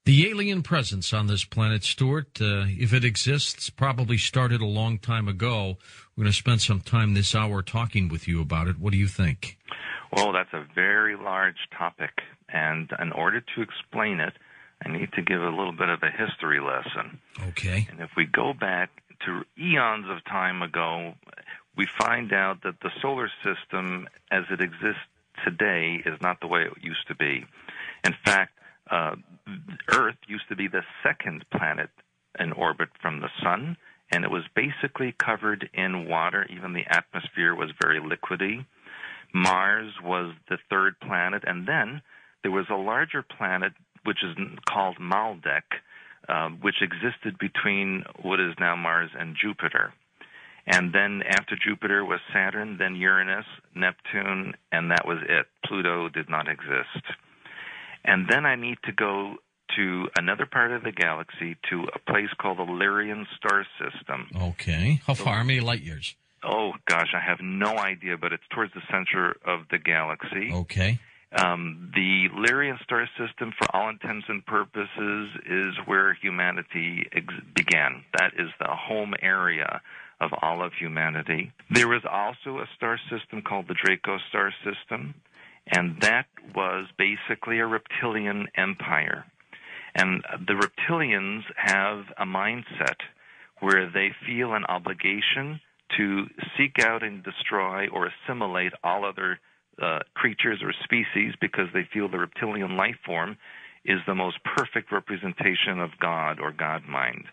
The alien presence on this planet, Stuart, if it exists, probably started a long time ago. We're going to spend some time this hour talking with you about it. What do you think? Well, that's a very large topic, and in order to explain it, I need to give a little bit of a history lesson. Okay. And if we go back to eons of time ago, we find out that the solar system as it exists today is not the way it used to be. In fact, Earth used to be the second planet in orbit from the sun, and it was basically covered in water. Even the atmosphere was very liquidy. Mars was the third planet, and then there was a larger planet, which is called Maldek, which existed between what is now Mars and Jupiter. And then after Jupiter was Saturn, then Uranus, Neptune, and that was it. Pluto did not exist. And then I need to go to another part of the galaxy, to a place called the Lyrian star system. Okay. How far? How many light years? Oh, gosh, I have no idea, but it's towards the center of the galaxy. Okay. The Lyrian star system, for all intents and purposes, is where humanity began. That is the home area of all of humanity. There was also a star system called the Draco star system, and that was basically a reptilian empire. And the reptilians have a mindset where they feel an obligation to seek out and destroy or assimilate all other creatures or species, because they feel the reptilian life form is the most perfect representation of God or God mind.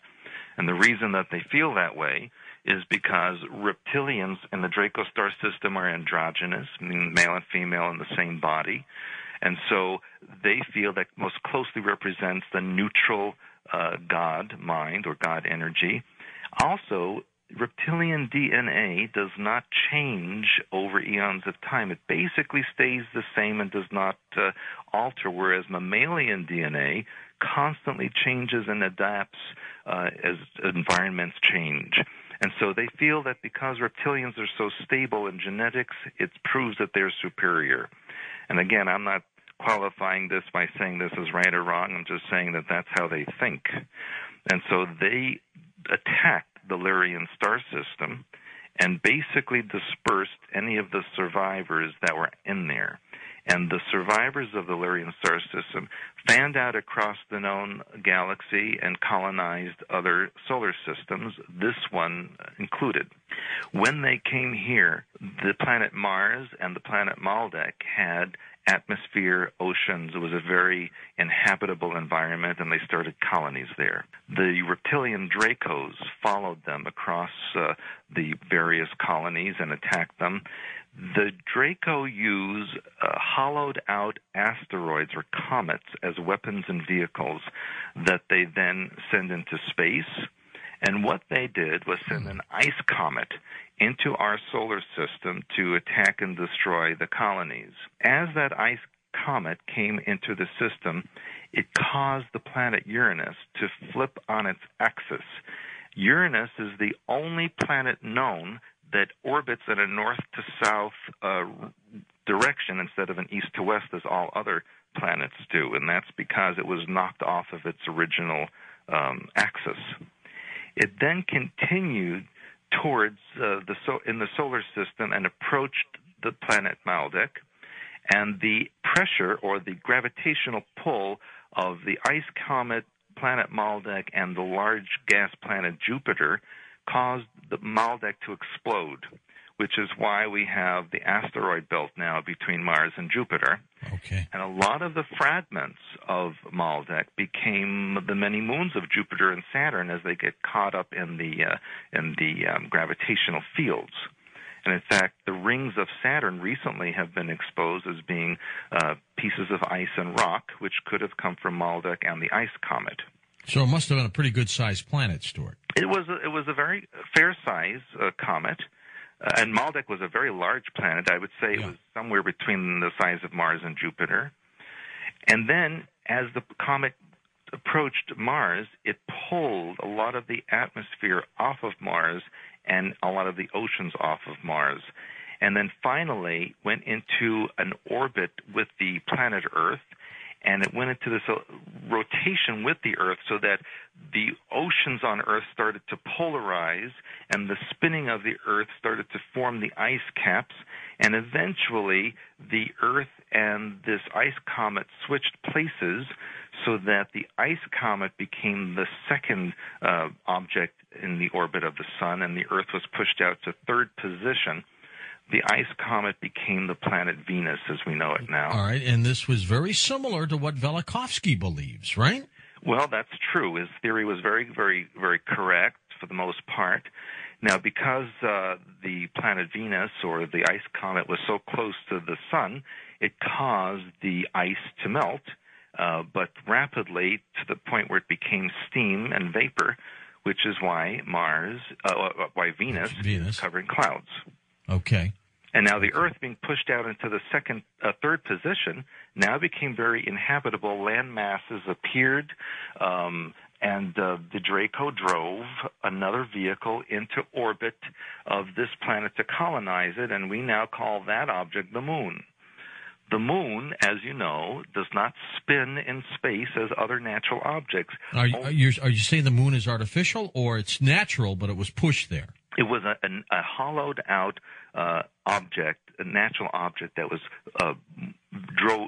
And the reason that they feel that way is because reptilians in the Draco star system are androgynous, meaning male and female in the same body. And so they feel that most closely represents the neutral God mind or God energy. Also, reptilian DNA does not change over eons of time. It basically stays the same and does not alter, whereas mammalian DNA constantly changes and adapts as environments change. And so they feel that because reptilians are so stable in genetics, it proves that they're superior. And again, I'm not qualifying this by saying this is right or wrong. I'm just saying that that's how they think. And so they attacked the Lyrian star system and basically dispersed any of the survivors that were in there. And the survivors of the Lyrian star system fanned out across the known galaxy and colonized other solar systems, this one included. When they came here, the planet Mars and the planet Maldek had atmosphere, oceans. It was a very inhabitable environment, and they started colonies there. The reptilian Dracos followed them across the various colonies and attacked them. The Draco use hollowed-out asteroids or comets as weapons and vehicles that they then send into space. And what they did was send an ice comet into our solar system to attack and destroy the colonies. As that ice comet came into the system, it caused the planet Uranus to flip on its axis. Uranus is the only planet known that orbits in a north-to-south direction instead of an east-to-west as all other planets do, and that's because it was knocked off of its original axis. It then continued towards in the solar system and approached the planet Maldek, and the pressure or the gravitational pull of the ice comet, planet Maldek, and the large gas planet Jupiter caused the Maldek to explode, which is why we have the asteroid belt now between Mars and Jupiter. Okay. And a lot of the fragments of Maldek became the many moons of Jupiter and Saturn as they get caught up in the gravitational fields. And in fact, the rings of Saturn recently have been exposed as being pieces of ice and rock, which could have come from Maldek and the ice comet. So it must have been a pretty good-sized planet, Stuart. It was a very fair-sized comet, and Maldek was a very large planet. I would say it was somewhere between the size of Mars and Jupiter. And then, as the comet approached Mars, it pulled a lot of the atmosphere off of Mars and a lot of the oceans off of Mars, and then finally went into an orbit with the planet Earth and it went into this rotation with the Earth so that the oceans on Earth started to polarize, and the spinning of the Earth started to form the ice caps, and eventually the Earth and this ice comet switched places so that the ice comet became the second object in the orbit of the Sun, and the Earth was pushed out to third position. The ice comet became the planet Venus as we know it now. All right, and this was very similar to what Velikovsky believes, right? Well, that's true. His theory was very, very, very correct for the most part. Now, because the planet Venus, or the ice comet, was so close to the Sun, it caused the ice to melt, but rapidly to the point where it became steam and vapor, which is why why Venus is covering clouds. Okay. And now the Earth, being pushed out into the third position, now became very inhabitable. Land masses appeared, and the Draco drove another vehicle into orbit of this planet to colonize it, and we now call that object the Moon. The Moon, as you know, does not spin in space as other natural objects. Are you saying the Moon is artificial, or it's natural, but it was pushed there? It was a hollowed-out object, a natural object that was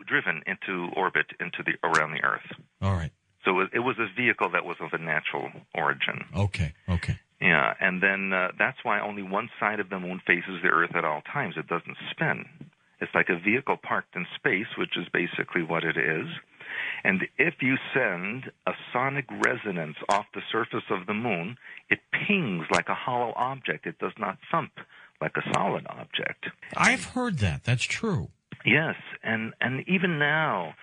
driven into orbit around the Earth. All right. So it was a vehicle that was of a natural origin. Okay. Yeah, and then that's why only one side of the Moon faces the Earth at all times. It doesn't spin. It's like a vehicle parked in space, which is basically what it is. And if you send a sonic resonance off the surface of the Moon, it pings like a hollow object. It does not thump like a solid object. I've heard that. That's true. Yes, and even now,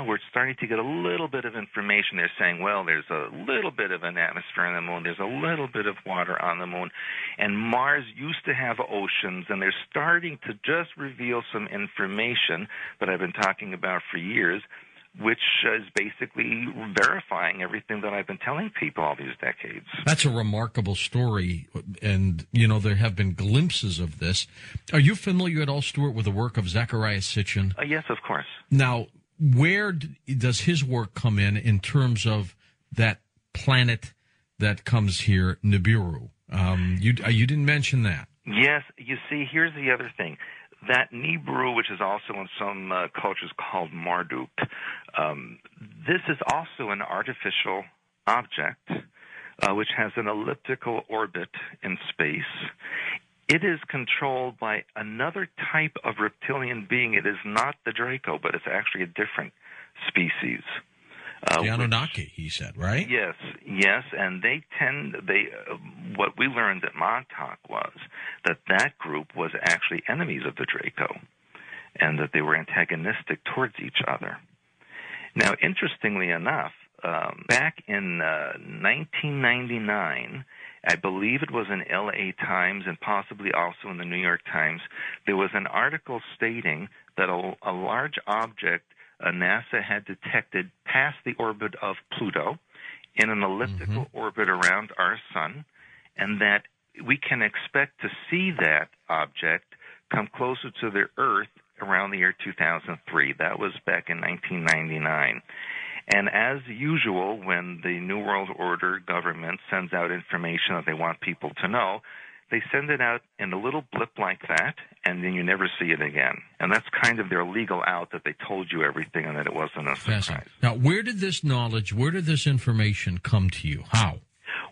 we're starting to get a little bit of information. They're saying, well, there's a little bit of an atmosphere on the Moon. There's a little bit of water on the Moon. And Mars used to have oceans, and they're starting to just reveal some information that I've been talking about for years, which is basically verifying everything that I've been telling people all these decades. That's a remarkable story, and, there have been glimpses of this. Are you familiar at all, Stuart, with the work of Zecharia Sitchin? Yes, of course. Now, where does his work come in terms of that planet that comes here, Nibiru? You didn't mention that. Yes, you see, here's the other thing. That Nibiru, which is also in some cultures called Marduk, this is also an artificial object which has an elliptical orbit in space. It is controlled by another type of reptilian being. It is not the Draco, but it's actually a different species. The Anunnaki, he said, right? Yes, and what we learned at Montauk was that group was actually enemies of the Draco, and that they were antagonistic towards each other. Now, interestingly enough, back in 1999, I believe it was in LA Times and possibly also in the New York Times, there was an article stating that a large object NASA had detected past the orbit of Pluto in an elliptical orbit around our sun, and that we can expect to see that object come closer to the Earth around the year 2003. That was back in 1999. And as usual, when the New World Order government sends out information that they want people to know, they send it out in a little blip like that, and then you never see it again. And that's kind of their legal out, that they told you everything and that it wasn't a surprise. Now, where did this information come to you? How?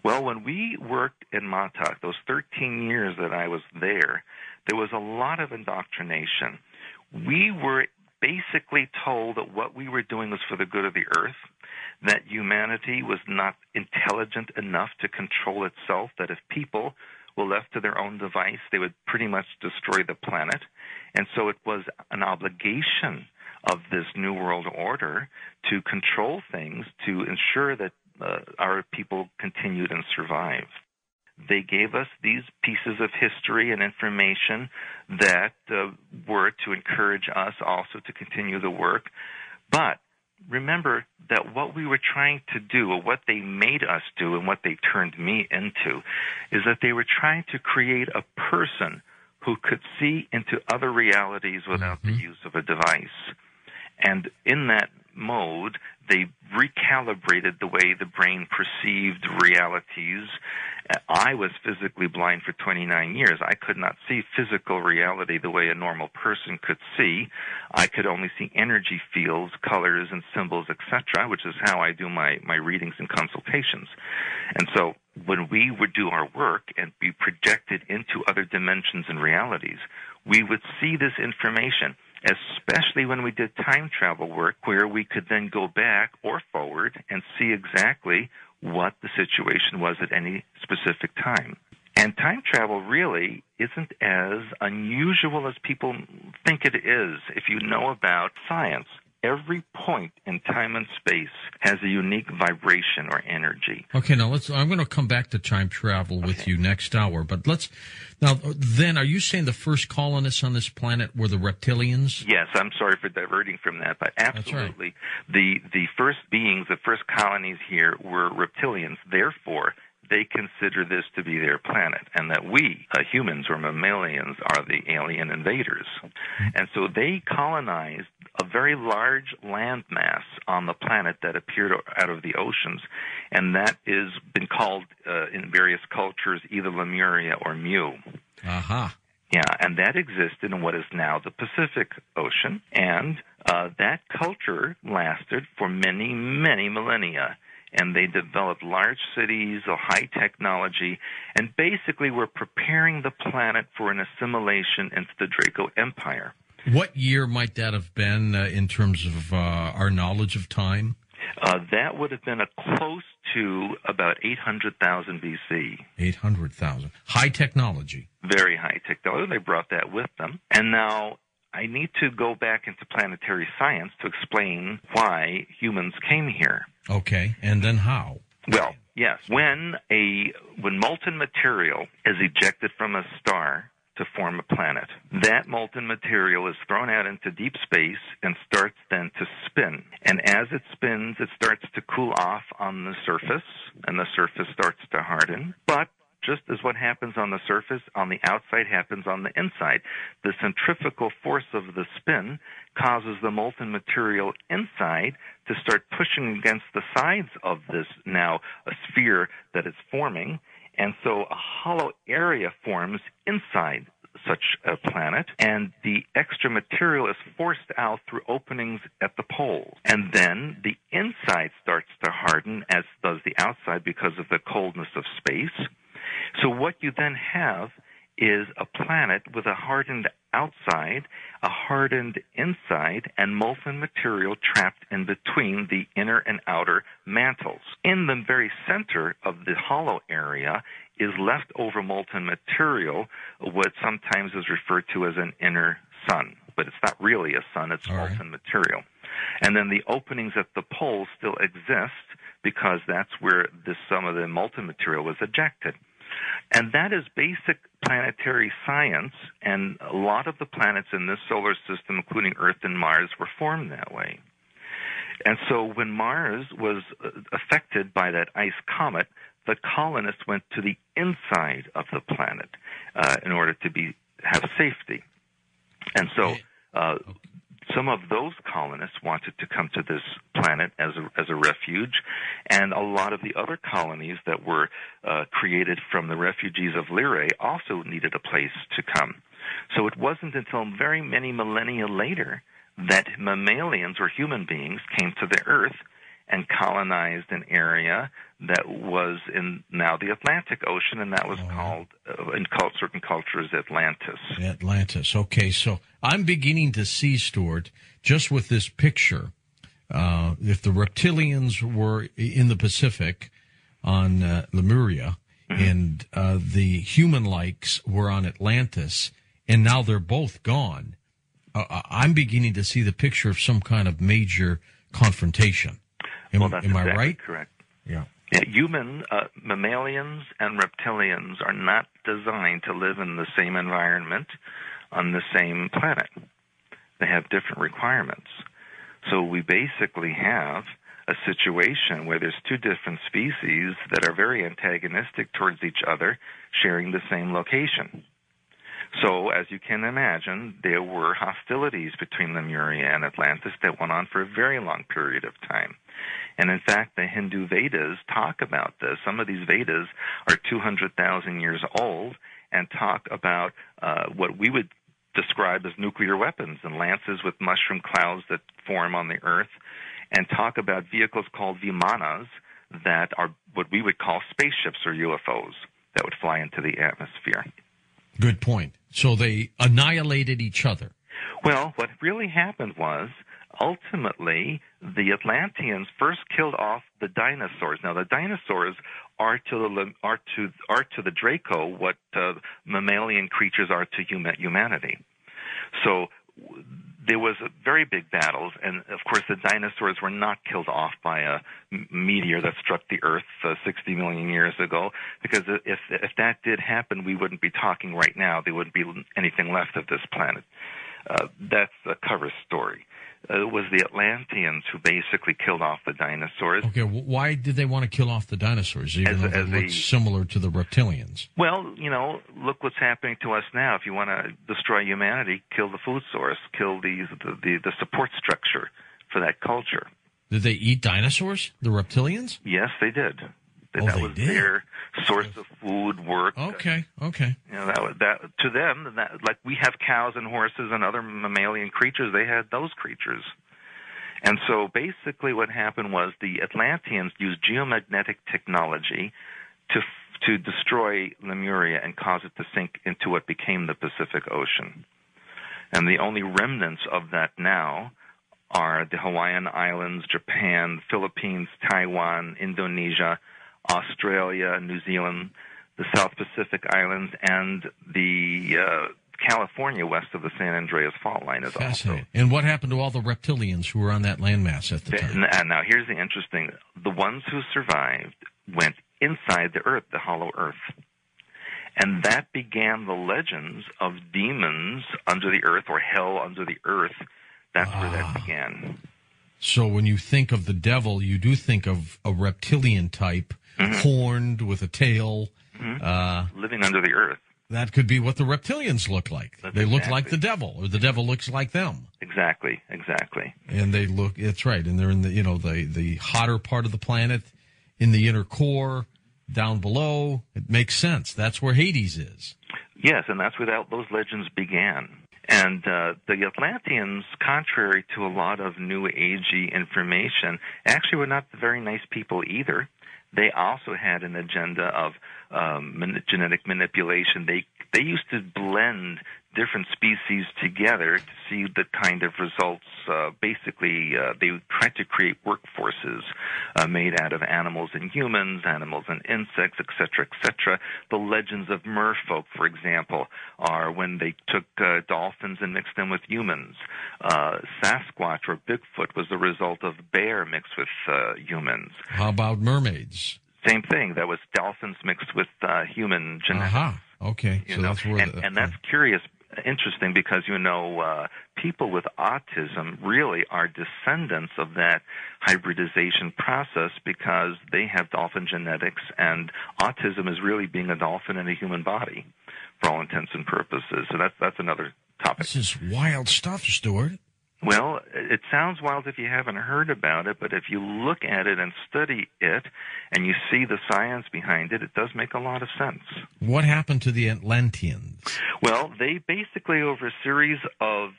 Well, when we worked in Montauk, those 13 years that I was there was a lot of indoctrination. We were basically told that what we were doing was for the good of the Earth, that humanity was not intelligent enough to control itself, that if people were left to their own device, they would pretty much destroy the planet. And so it was an obligation of this New World Order to control things, to ensure that our people continued and survived. They gave us these pieces of history and information that were to encourage us also to continue the work. But remember that what we were trying to do, or what they made us do and what they turned me into, is that they were trying to create a person who could see into other realities without the use of a device. And in that mode, they recalibrated the way the brain perceived realities. I was physically blind for 29 years. I could not see physical reality the way a normal person could see. I could only see energy fields, colors, and symbols, etc., which is how I do my readings and consultations. And so when we would do our work and be projected into other dimensions and realities, we would see this information, especially when we did time travel work, where we could then go back or forward and see exactly what the situation was at any specific time. And time travel really isn't as unusual as people think it is. If you know about science, every point in time and space has a unique vibration or energy. Okay, now I'm going to come back to time travel with you next hour, but then are you saying the first colonists on this planet were the reptilians? Yes, I'm sorry for diverting from that, but absolutely. Right. The first beings, the first colonies here were reptilians. Therefore, they consider this to be their planet, and that we, humans or mammalians, are the alien invaders. And so they colonized a very large landmass on the planet that appeared out of the oceans, and that is been called in various cultures either Lemuria or Mu. Aha. Yeah, and that existed in what is now the Pacific Ocean, and that culture lasted for many, many millennia. And they developed large cities, a high technology, and basically were preparing the planet for an assimilation into the Draco Empire. What year might that have been in terms of our knowledge of time? That would have been close to about 800,000 BC. 800,000. High technology. Very high technology. They brought that with them. And now I need to go back into planetary science to explain why humans came here. Okay, and then how? Well, yes. When molten material is ejected from a star to form a planet, that molten material is thrown out into deep space and starts then to spin. And as it spins, it starts to cool off on the surface, and the surface starts to harden. But just as what happens on the surface, on the outside happens on the inside. The centrifugal force of the spin causes the molten material inside to start pushing against the sides of this now a sphere that is forming. And so a hollow area forms inside such a planet, and the extra material is forced out through openings at the poles. And then the inside starts to harden, as does the outside, because of the coldness of space. So what you then have is a planet with a hardened outside, a hardened inside, and molten material trapped in between the inner and outer mantles. In the very center of the hollow area is leftover molten material, what sometimes is referred to as an inner sun. But it's not really a sun, it's molten material. And then the openings at the poles still exist because that's where some of the molten material was ejected. And that is basic planetary science, and a lot of the planets in this solar system, including Earth and Mars, were formed that way. And so when Mars was affected by that ice comet, the colonists went to the inside of the planet in order to have safety. And so some of those colonists wanted to come to this planet as a refuge, and a lot of the other colonies that were created from the refugees of Lyrae also needed a place to come. So it wasn't until very many millennia later that mammalians or human beings came to the Earth and colonized an area that was in now the Atlantic Ocean, and that was called, in certain cultures, Atlantis. Atlantis. Okay, so I'm beginning to see, Stuart, just with this picture, if the reptilians were in the Pacific on Lemuria, and the human-likes were on Atlantis, and now they're both gone, I'm beginning to see the picture of some kind of major confrontation. Am I exactly right? Correct. Yeah. Mammalians and reptilians are not designed to live in the same environment on the same planet. They have different requirements. So we basically have a situation where there's two different species that are very antagonistic towards each other, sharing the same location. So, as you can imagine, there were hostilities between Lemuria and Atlantis that went on for a very long period of time. And in fact, the Hindu Vedas talk about this. Some of these Vedas are 200,000 years old and talk about what we would describe as nuclear weapons and lances with mushroom clouds that form on the earth, and talk about vehicles called vimanas that are what we would call spaceships or UFOs that would fly into the atmosphere. Good point. So they annihilated each other. Well, what really happened was, ultimately, the Atlanteans first killed off the dinosaurs. Now, the dinosaurs are to the Draco what mammalian creatures are to humanity. So there was very big battles, and of course the dinosaurs were not killed off by a meteor that struck the Earth 60 million years ago, because if that did happen, we wouldn't be talking right now. There wouldn't be anything left of this planet. That's a cover story. It was the Atlanteans who basically killed off the dinosaurs. Okay, why did they want to kill off the dinosaurs, even though they look similar to the reptilians? Well, look what's happening to us now. If you want to destroy humanity, kill the food source, kill the support structure for that culture. Did they eat dinosaurs, the reptilians? Yes, they did. That was their source of food, work. Okay. That to them, like we have cows and horses and other mammalian creatures, they had those creatures. And so basically what happened was the Atlanteans used geomagnetic technology to destroy Lemuria and cause it to sink into what became the Pacific Ocean. And the only remnants of that now are the Hawaiian Islands, Japan, Philippines, Taiwan, Indonesia, Australia, New Zealand, the South Pacific Islands, and the California west of the San Andreas Fault Line is also. And what happened to all the reptilians who were on that landmass at the time? And now here's the interesting. The ones who survived went inside the Earth, the hollow Earth. And that began the legends of demons under the Earth or hell under the Earth. That's where that began. So when you think of the devil, you do think of a reptilian type, horned with a tail. Living under the earth. That could be what the reptilians look like. They look like the devil, or the devil looks like them. Exactly. And they look, it's right, and they're in the hotter part of the planet, in the inner core, down below. It makes sense. That's where Hades is. Yes, and that's where those legends began. And the Atlanteans, contrary to a lot of New Agey information, actually were not very nice people either. They also had an agenda of genetic manipulation. They used to blend different species together to see the kind of results. Basically, they tried to create workforces made out of animals and humans, animals and insects, etc., etc. The legends of merfolk, for example, are when they took dolphins and mixed them with humans. Sasquatch or Bigfoot was the result of bear mixed with humans. How about mermaids? Same thing. That was dolphins mixed with human genetics. Okay. So that's where and that's curious, interesting, because people with autism really are descendants of that hybridization process because they have dolphin genetics, and autism is really being a dolphin in a human body for all intents and purposes. So that's another topic. This is wild stuff, Stuart. Well, it sounds wild if you haven't heard about it, but if you look at it and study it and you see the science behind it, it does make a lot of sense. What happened to the Atlanteans? Well, they basically, over a series of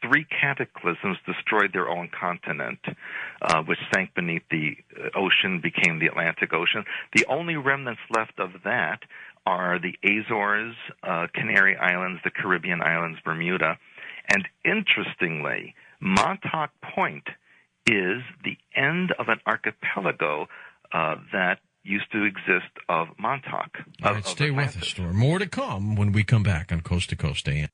3 cataclysms, destroyed their own continent, which sank beneath the ocean, became the Atlantic Ocean. The only remnants left of that are the Azores, Canary Islands, the Caribbean Islands, Bermuda. And interestingly, Montauk Point is the end of an archipelago that used to exist of Montauk. All right, stay with us, Stuart. More to come when we come back on Coast to Coast AM.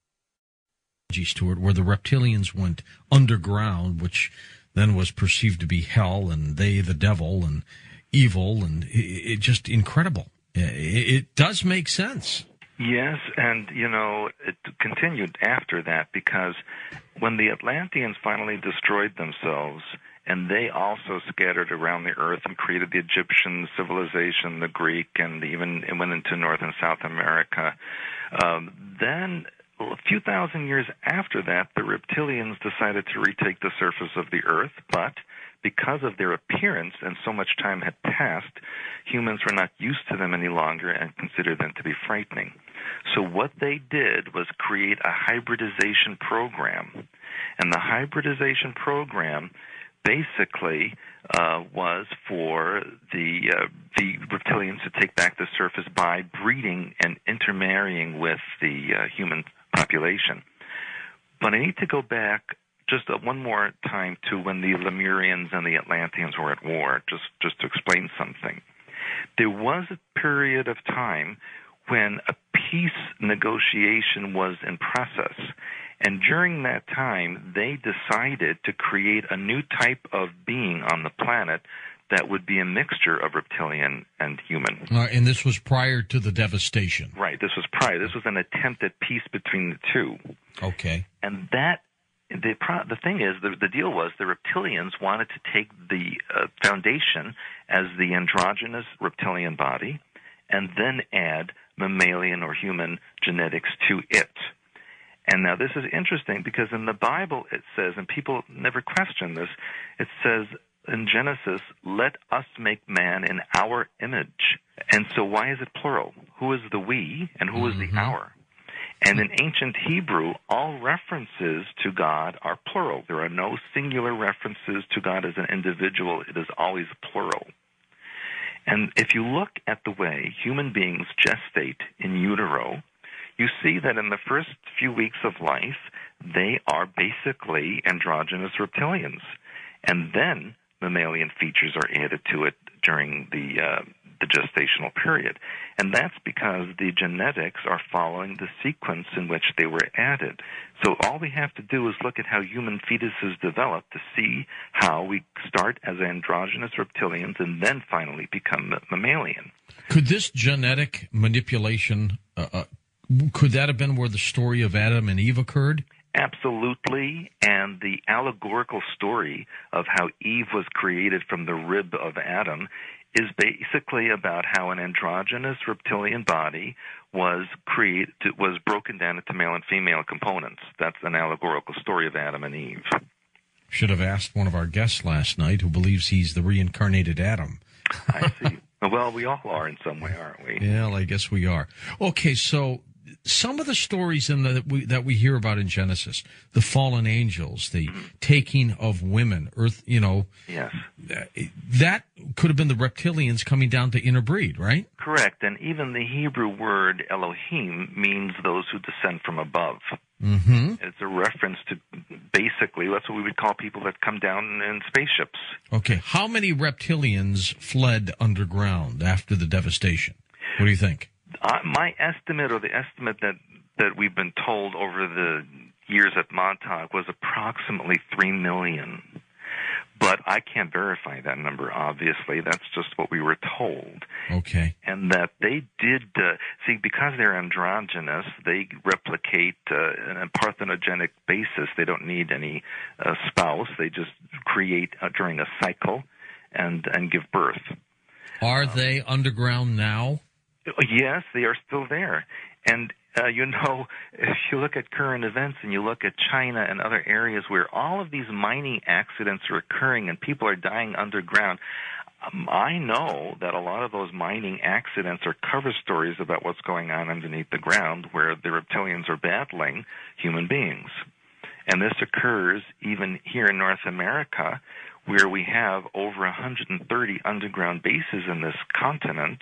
Stuart, where the reptilians went underground, which then was perceived to be hell, and they, the devil, and evil, and it just incredible. It does make sense. Yes, and, it continued after that, because when the Atlanteans finally destroyed themselves and they also scattered around the earth and created the Egyptian civilization, the Greek, and even it went into North and South America. Then, a few thousand years after that, the reptilians decided to retake the surface of the earth, but because of their appearance and so much time had passed, humans were not used to them any longer and considered them to be frightening. So what they did was create a hybridization program. And the hybridization program basically was for the reptilians to take back the surface by breeding and intermarrying with the human population. But I need to go back just one more time to when the Lemurians and the Atlanteans were at war, just to explain something. There was a period of time when a peace negotiation was in process. And during that time, they decided to create a new type of being on the planet that would be a mixture of reptilian and human. And this was prior to the devastation. Right, this was prior. This was an attempt at peace between the two. Okay. And that the thing is, the deal was the reptilians wanted to take the foundation as the androgynous reptilian body and then add mammalian or human genetics to it. And now this is interesting because in the Bible it says, and people never question this, it says in Genesis, let us make man in our image. And so why is it plural? Who is the we and who is the our? And in ancient Hebrew, all references to God are plural. There are no singular references to God as an individual. It is always plural. And if you look at the way human beings gestate in utero, you see that in the first few weeks of life, they are basically androgynous reptilians. And then mammalian features are added to it during the gestational period. And that's because the genetics are following the sequence in which they were added. So all we have to do is look at how human fetuses develop to see how we start as androgynous reptilians and then finally become mammalian. Could this genetic manipulation, could that have been where the story of Adam and Eve occurred? Absolutely, and the allegorical story of how Eve was created from the rib of Adam is basically about how an androgynous reptilian body was broken down into male and female components. That's an allegorical story of Adam and Eve. Should have asked one of our guests last night who believes he's the reincarnated Adam. I see. Well, we all are in some way, aren't we? Yeah, I guess we are. Okay, so some of the stories that we hear about in Genesis, the fallen angels, the taking of women, yes, that could have been the reptilians coming down to interbreed, right? Correct, and even the Hebrew word Elohim means those who descend from above. Mm-hmm. It's a reference to basically, that's what we would call people that come down in spaceships. Okay, how many reptilians fled underground after the devastation? What do you think? My estimate, or the estimate that we've been told over the years at Montauk, was approximately 3 million. But I can't verify that number, obviously. That's just what we were told. Okay. And that they did, because they're androgynous, they replicate on a parthenogenic basis. They don't need any spouse. They just create during a cycle and give birth. Are they underground now? Yes, they are still there. And, if you look at current events and you look at China and other areas where all of these mining accidents are occurring and people are dying underground, I know that a lot of those mining accidents are cover stories about what's going on underneath the ground where the reptilians are battling human beings. And this occurs even here in North America, where we have over 130 underground bases in this continent,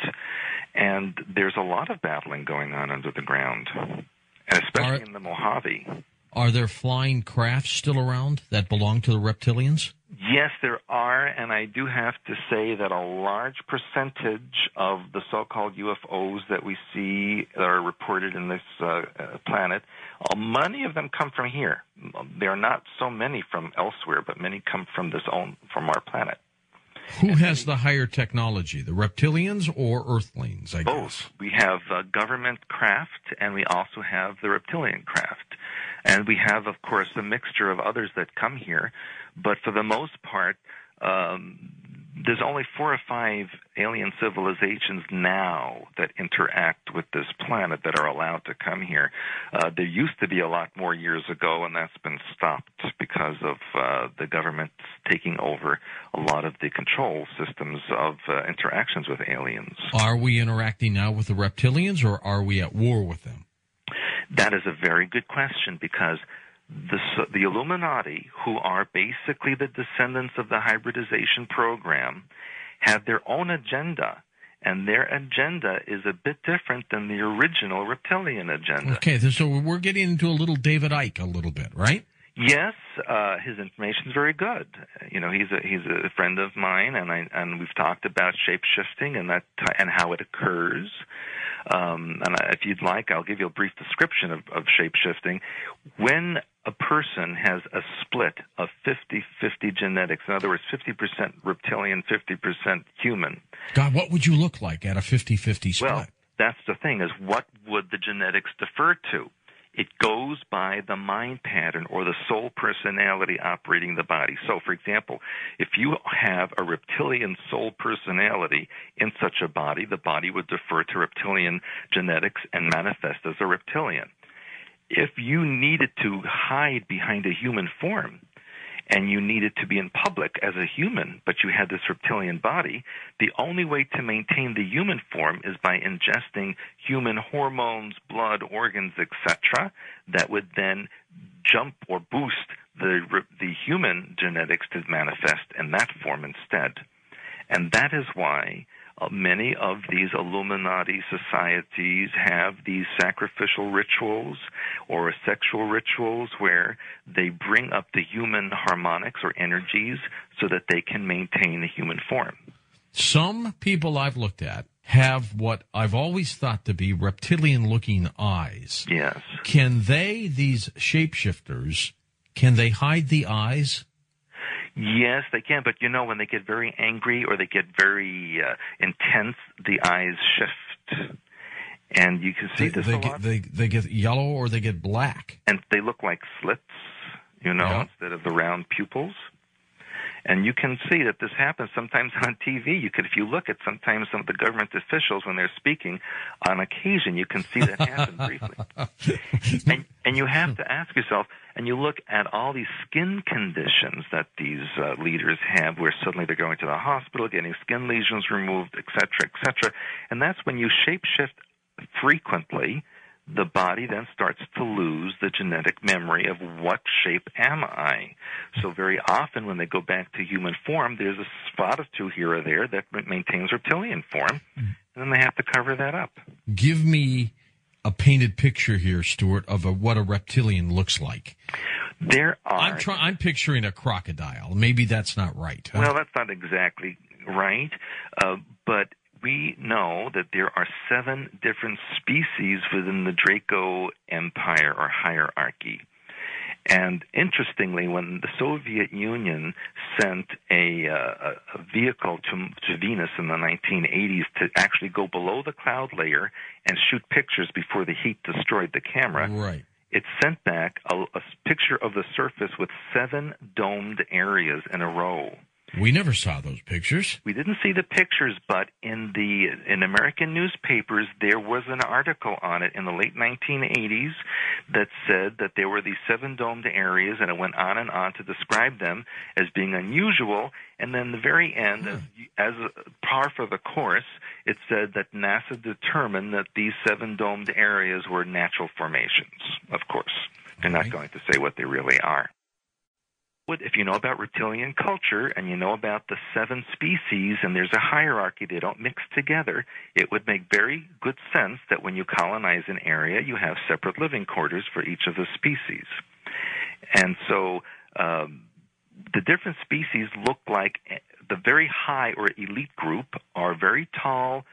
and there's a lot of battling going on under the ground, and especially in the Mojave. Are there flying crafts still around that belong to the reptilians? Yes, there are, and I do have to say that a large percentage of the so-called UFOs that we see that are reported in this planet, many of them come from here. There are not so many from elsewhere, but many come from from our planet. Who has the higher technology, the reptilians or Earthlings, I guess? Both. We have government craft, and we also have the reptilian craft. And we have, of course, a mixture of others that come here, but for the most part, there's only 4 or 5 alien civilizations now that interact with this planet that are allowed to come here. There used to be a lot more years ago, and that's been stopped because of the government taking over a lot of the control systems of interactions with aliens. Are we interacting now with the reptilians, or are we at war with them? That is a very good question, because the Illuminati, who are basically the descendants of the hybridization program, have their own agenda, and their agenda is a bit different than the original reptilian agenda. Okay, so we're getting into a little David Icke a little bit, right? Yes, his information is very good. You know, he's a friend of mine, and we've talked about shape-shifting and how it occurs. If you'd like, I'll give you a brief description of shape-shifting. When a person has a split of 50-50 genetics, in other words, 50% reptilian, 50% human. God, what would you look like at a 50-50 split? Well, that's the thing, is what would the genetics defer to? It goes by the mind pattern or the soul personality operating the body. So, for example, if you have a reptilian soul personality in such a body, the body would defer to reptilian genetics and manifest as a reptilian. If you needed to hide behind a human form, and you needed to be in public as a human, but you had this reptilian body, the only way to maintain the human form is by ingesting human hormones, blood, organs, etc., that would then jump or boost the human genetics to manifest in that form instead. And that is why many of these Illuminati societies have these sacrificial rituals or sexual rituals where they bring up the human harmonics or energies so that they can maintain the human form. Some people I've looked at have what I've always thought to be reptilian-looking eyes. Yes. Can they, these shapeshifters, can they hide the eyes? Yes, they can, but you know, when they get very angry or they get very intense, the eyes shift. And you can see this a lot. They get yellow or they get black. And they look like slits, you know, instead of the round pupils. And you can see that this happens sometimes on TV. If you look at sometimes some of the government officials when they're speaking, on occasion you can see that happen briefly. And you have to ask yourself, and you look at all these skin conditions that these leaders have, where suddenly they're going to the hospital, getting skin lesions removed, et cetera, and that's when you shapeshift frequently. The body then starts to lose the genetic memory of what shape am I. So very often when they go back to human form, there's a spot or two here or there that maintains reptilian form, and then they have to cover that up. Give me a painted picture here, Stuart, of what a reptilian looks like. There are... I'm picturing a crocodile. Maybe that's not right. Huh? Well, that's not exactly right, but... we know that there are 7 different species within the Draco Empire or hierarchy. And interestingly, when the Soviet Union sent a vehicle to Venus in the 1980s to actually go below the cloud layer and shoot pictures before the heat destroyed the camera, right, it sent back a picture of the surface with 7 domed areas in a row. We never saw those pictures. We didn't see the pictures, but in American newspapers, there was an article on it in the late 1980s that said that there were these 7 domed areas, and it went on and on to describe them as being unusual. And then the very end, as par for the course, it said that NASA determined that these 7 domed areas were natural formations. Of course, they're not going to say what they really are. If you know about reptilian culture and you know about the 7 species and there's a hierarchy, they don't mix together, it would make very good sense that when you colonize an area, you have separate living quarters for each of the species. And so the different species look like the very high or elite group are very tall,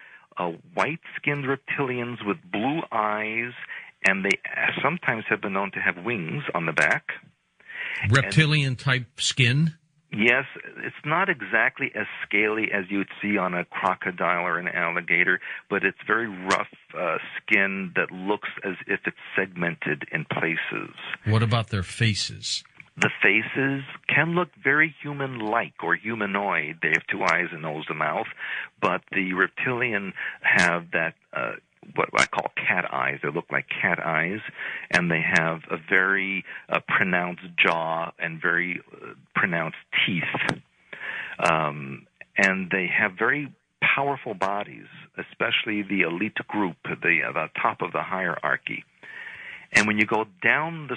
white-skinned reptilians with blue eyes, and they sometimes have been known to have wings on the back. Reptilian-type skin? Yes, it's not exactly as scaly as you'd see on a crocodile or an alligator, but it's very rough skin that looks as if it's segmented in places. What about their faces? The faces can look very human-like or humanoid. They have 2 eyes, a nose, a mouth, but the reptilian have that what I call cat eyes. They look like cat eyes, and they have a very pronounced jaw and very pronounced teeth. And they have very powerful bodies, especially the elite group, the top of the hierarchy. And when you go down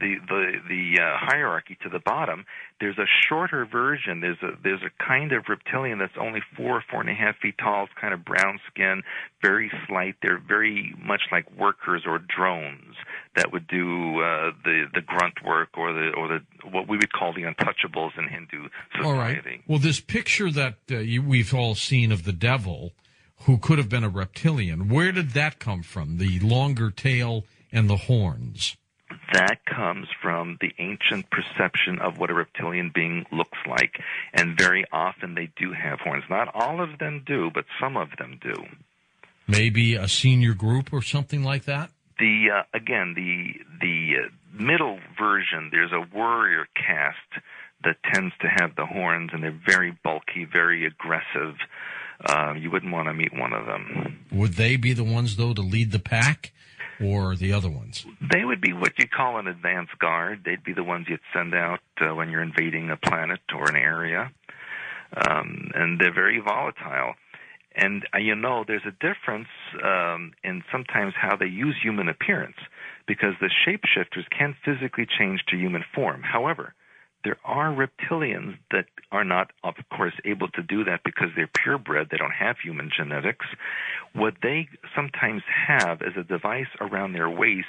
the hierarchy to the bottom, there's a shorter version. There's a kind of reptilian that's only 4.5 feet tall. It's kind of brown skin, very slight. They're very much like workers or drones that would do the grunt work or the what we would call the untouchables in Hindu society. All right. Well, this picture that we've all seen of the devil, who could have been a reptilian, where did that come from? The longer tail and the horns. That comes from the ancient perception of what a reptilian being looks like, and very often they do have horns. Not all of them do, but some of them do. Maybe a senior group or something like that? The middle version, there's a warrior caste that tends to have the horns, and they're very bulky, very aggressive. You wouldn't want to meet one of them. Would they be the ones, though, to lead the pack? Or the other ones? They would be what you call an advance guard. They'd be the ones you'd send out when you're invading a planet or an area. And they're very volatile. And, there's a difference in sometimes how they use human appearance, because the shapeshifters can physically change to human form. However, there are reptilians that are not, of course, able to do that because they're purebred. They don't have human genetics. What they sometimes have is a device around their waist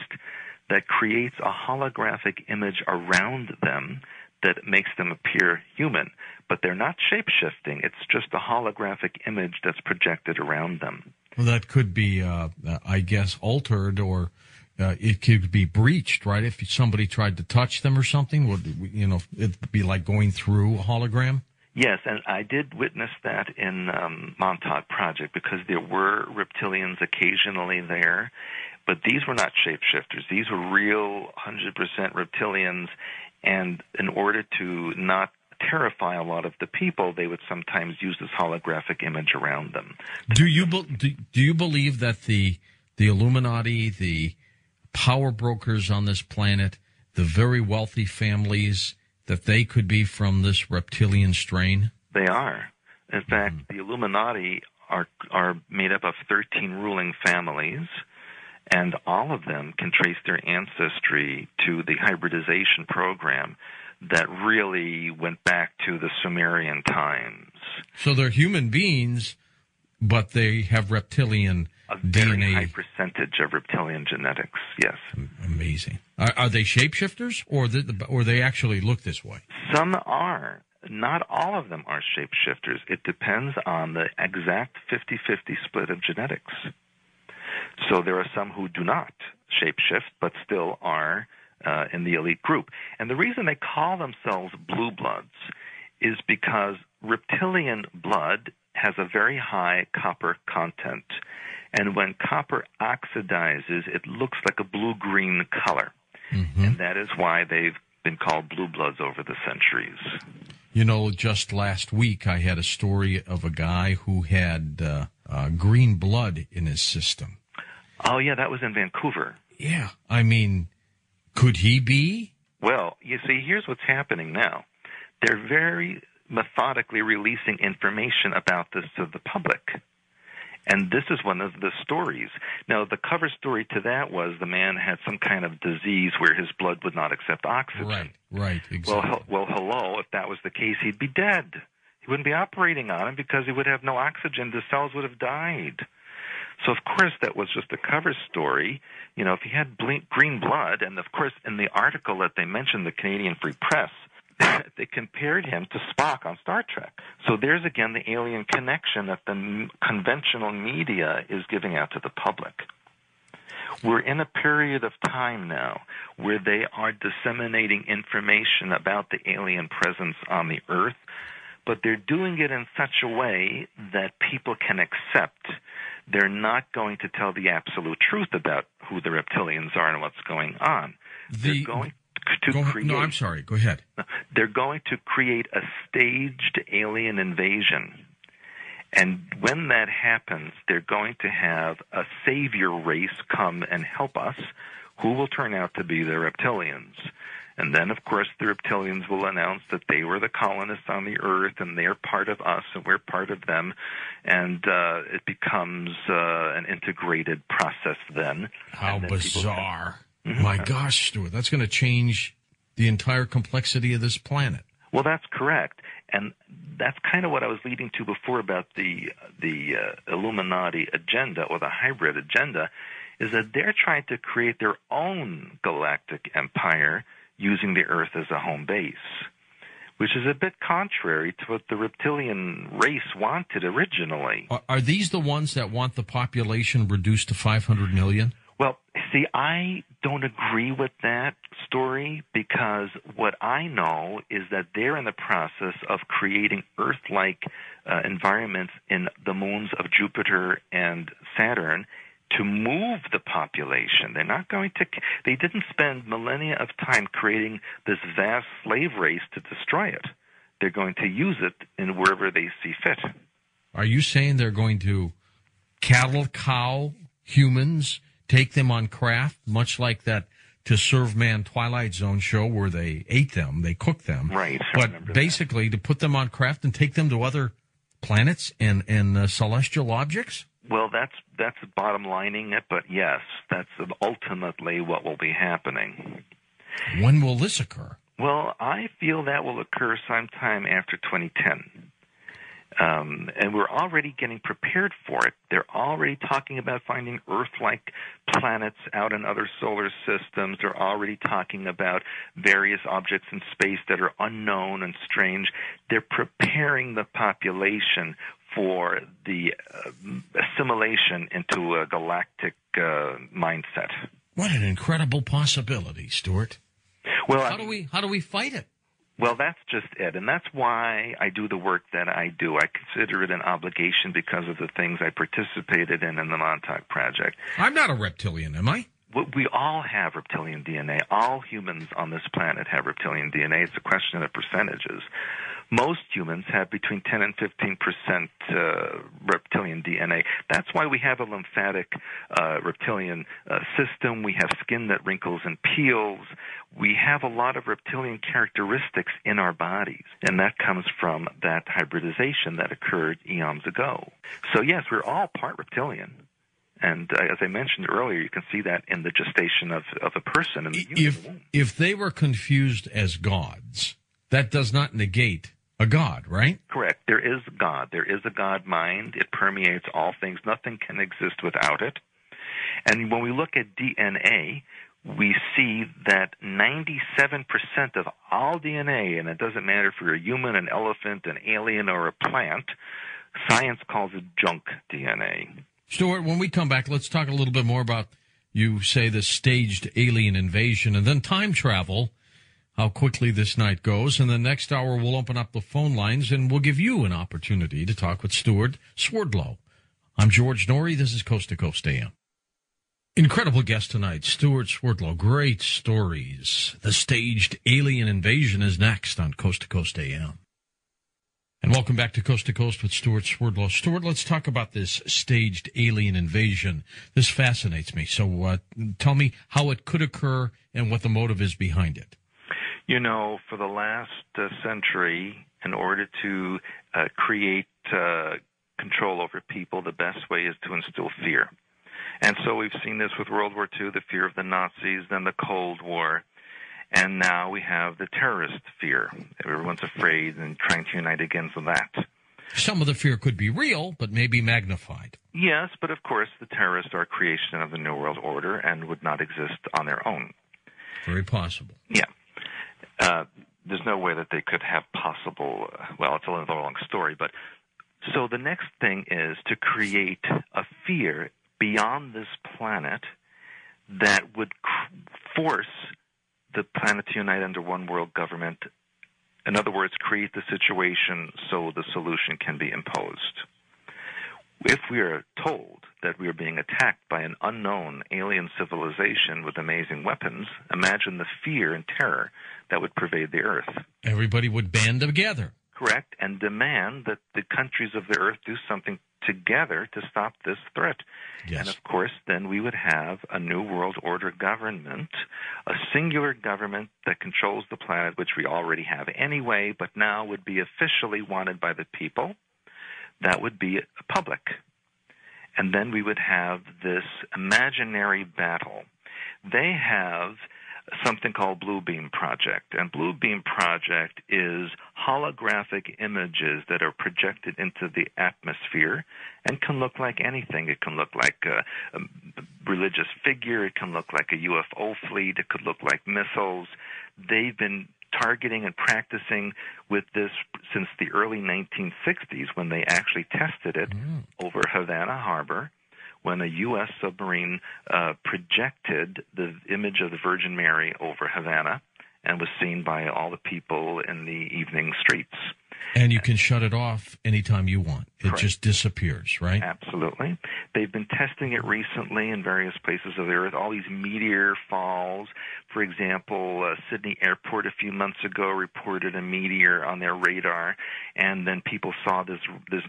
that creates a holographic image around them that makes them appear human. But they're not shape-shifting. It's just a holographic image that's projected around them. Well, that could be, I guess, altered, or it could be breached, right? If somebody tried to touch them or something, would it'd be like going through a hologram? Yes, and I did witness that in Montauk Project, because there were reptilians occasionally there, but these were not shapeshifters. These were real 100% reptilians, and in order to not terrify a lot of the people, they would sometimes use this holographic image around them. Do you believe that the Illuminati, the power brokers on this planet, the very wealthy families, that they could be from this reptilian strain? They are. In fact, the Illuminati are made up of 13 ruling families, and all of them can trace their ancestry to the hybridization program that really went back to the Sumerian times. So they're human beings, but they have reptilian a very DNA. High percentage of reptilian genetics, yes. Amazing. Are they shapeshifters, or they actually look this way? Some are. Not all of them are shapeshifters. It depends on the exact 50-50 split of genetics. So there are some who do not shapeshift, but still are in the elite group. And the reason they call themselves blue bloods is because reptilian blood has a very high copper content. And when copper oxidizes, it looks like a blue-green color. Mm-hmm. And that is why they've been called blue bloods over the centuries. Just last week I had a story of a guy who had green blood in his system. Oh, yeah, that was in Vancouver. Yeah. I mean, could he be? Well, you see, here's what's happening now. They're very methodically releasing information about this to the public. And this is one of the stories. Now, the cover story to that was the man had some kind of disease where his blood would not accept oxygen. Right, exactly. Well, hello, if that was the case, he'd be dead. He wouldn't be operating on him because he would have no oxygen. The cells would have died. So, of course, that was just a cover story. If he had green blood, and, of course, in the article that they mentioned, the Canadian Free Press, they compared him to Spock on Star Trek. So there's, again, the alien connection that the conventional media is giving out to the public. We're in a period of time now where they are disseminating information about the alien presence on the Earth, but they're doing it in such a way that people can accept. They're not going to tell the absolute truth about who the reptilians are and what's going on. They're going to create... No, I'm sorry. Go ahead. They're going to create a staged alien invasion. And when that happens, they're going to have a savior race come and help us, who will turn out to be the reptilians. And then, of course, the reptilians will announce that they were the colonists on the Earth, and they're part of us, and we're part of them. And it becomes an integrated process then. How bizarre. My gosh, Stuart, that's going to change the entire complexity of this planet. Well, that's correct. And that's kind of what I was leading to before about the Illuminati agenda, or the hybrid agenda, is that they're trying to create their own galactic empire using the Earth as a home base, which is a bit contrary to what the reptilian race wanted originally. Are these the ones that want the population reduced to 500 million? Well, see, I don't agree with that story, because what I know is that they're in the process of creating Earth-like environments in the moons of Jupiter and Saturn to move the population. They're not going to... They didn't spend millennia of time creating this vast slave race to destroy it. They're going to use it in wherever they see fit. Are you saying they're going to cattle cow humans, take them on craft, much like that To Serve Man Twilight Zone show where they ate them, they cooked them. Right. But basically to put them on craft and take them to other planets and celestial objects? Well, that's bottom lining it, but yes, that's ultimately what will be happening. When will this occur? Well, I feel that will occur sometime after 2010. And we're already getting prepared for it. They're already talking about finding Earth-like planets out in other solar systems. They're already talking about various objects in space that are unknown and strange. They're preparing the population for the assimilation into a galactic mindset. What an incredible possibility, Stuart. Well, how do we fight it? Well, that's just it, and that's why I do the work that I do. I consider it an obligation because of the things I participated in the Montauk Project. I'm not a reptilian, am I? We all have reptilian DNA. All humans on this planet have reptilian DNA. It's a question of percentages. Most humans have between 10 and 15% reptilian DNA. That's why we have a lymphatic reptilian system. We have skin that wrinkles and peels. We have a lot of reptilian characteristics in our bodies, and that comes from that hybridization that occurred eons ago. So, yes, we're all part reptilian. And as I mentioned earlier, you can see that in the gestation of a person in the human womb. If they were confused as gods, that does not negate a God, right? Correct. There is God. There is a God mind. It permeates all things. Nothing can exist without it. And when we look at DNA, we see that 97% of all DNA, and it doesn't matter if you're a human, an elephant, an alien, or a plant, science calls it junk DNA. Stuart, when we come back, let's talk a little bit more about, you say, the staged alien invasion and then time travel, how quickly this night goes. And the next hour, we'll open up the phone lines and we'll give you an opportunity to talk with Stuart Swerdlow. I'm George Norrie. This is Coast to Coast AM. Incredible guest tonight, Stuart Swerdlow. Great stories. The staged alien invasion is next on Coast to Coast AM. And welcome back to Coast with Stuart Swerdlow. Stuart, let's talk about this staged alien invasion. This fascinates me. So tell me how it could occur and what the motive is behind it. You know, for the last century, in order to create control over people, the best way is to instill fear. And so we've seen this with World War II, the fear of the Nazis, then the Cold War. And now we have the terrorist fear. Everyone's afraid and trying to unite against that. Some of the fear could be real, but maybe magnified. Yes, but of course the terrorists are a creation of the New World Order and would not exist on their own. Very possible. Yeah. There's no way that they could have possible, well, it's a long story, but so the next thing is to create a fear beyond this planet that would force the planet to unite under one world government. In other words, create the situation so the solution can be imposed. If we are told that we are being attacked by an unknown alien civilization with amazing weapons, imagine the fear and terror that would pervade the earth. Everybody would band together. Correct, and demand that the countries of the earth do something together to stop this threat. Yes. And of course, then we would have a new world order government, a singular government that controls the planet, which we already have anyway, but now would be officially wanted by the people. That would be public. And then we would have this imaginary battle. They have something called Blue Beam Project. And Blue Beam Project is holographic images that are projected into the atmosphere and can look like anything. It can look like a religious figure. It can look like a UFO fleet. It could look like missiles. They've been targeting and practicing with this since the early 1960s, when they actually tested it over Havana Harbor, when a U.S. submarine projected the image of the Virgin Mary over Havana and was seen by all the people in the evening streets. And you can shut it off anytime you want. It Correct. just disappears, right? Absolutely. They've been testing it recently in various places of the earth, all these meteor falls. For example, Sydney Airport a few months ago reported a meteor on their radar, and then people saw this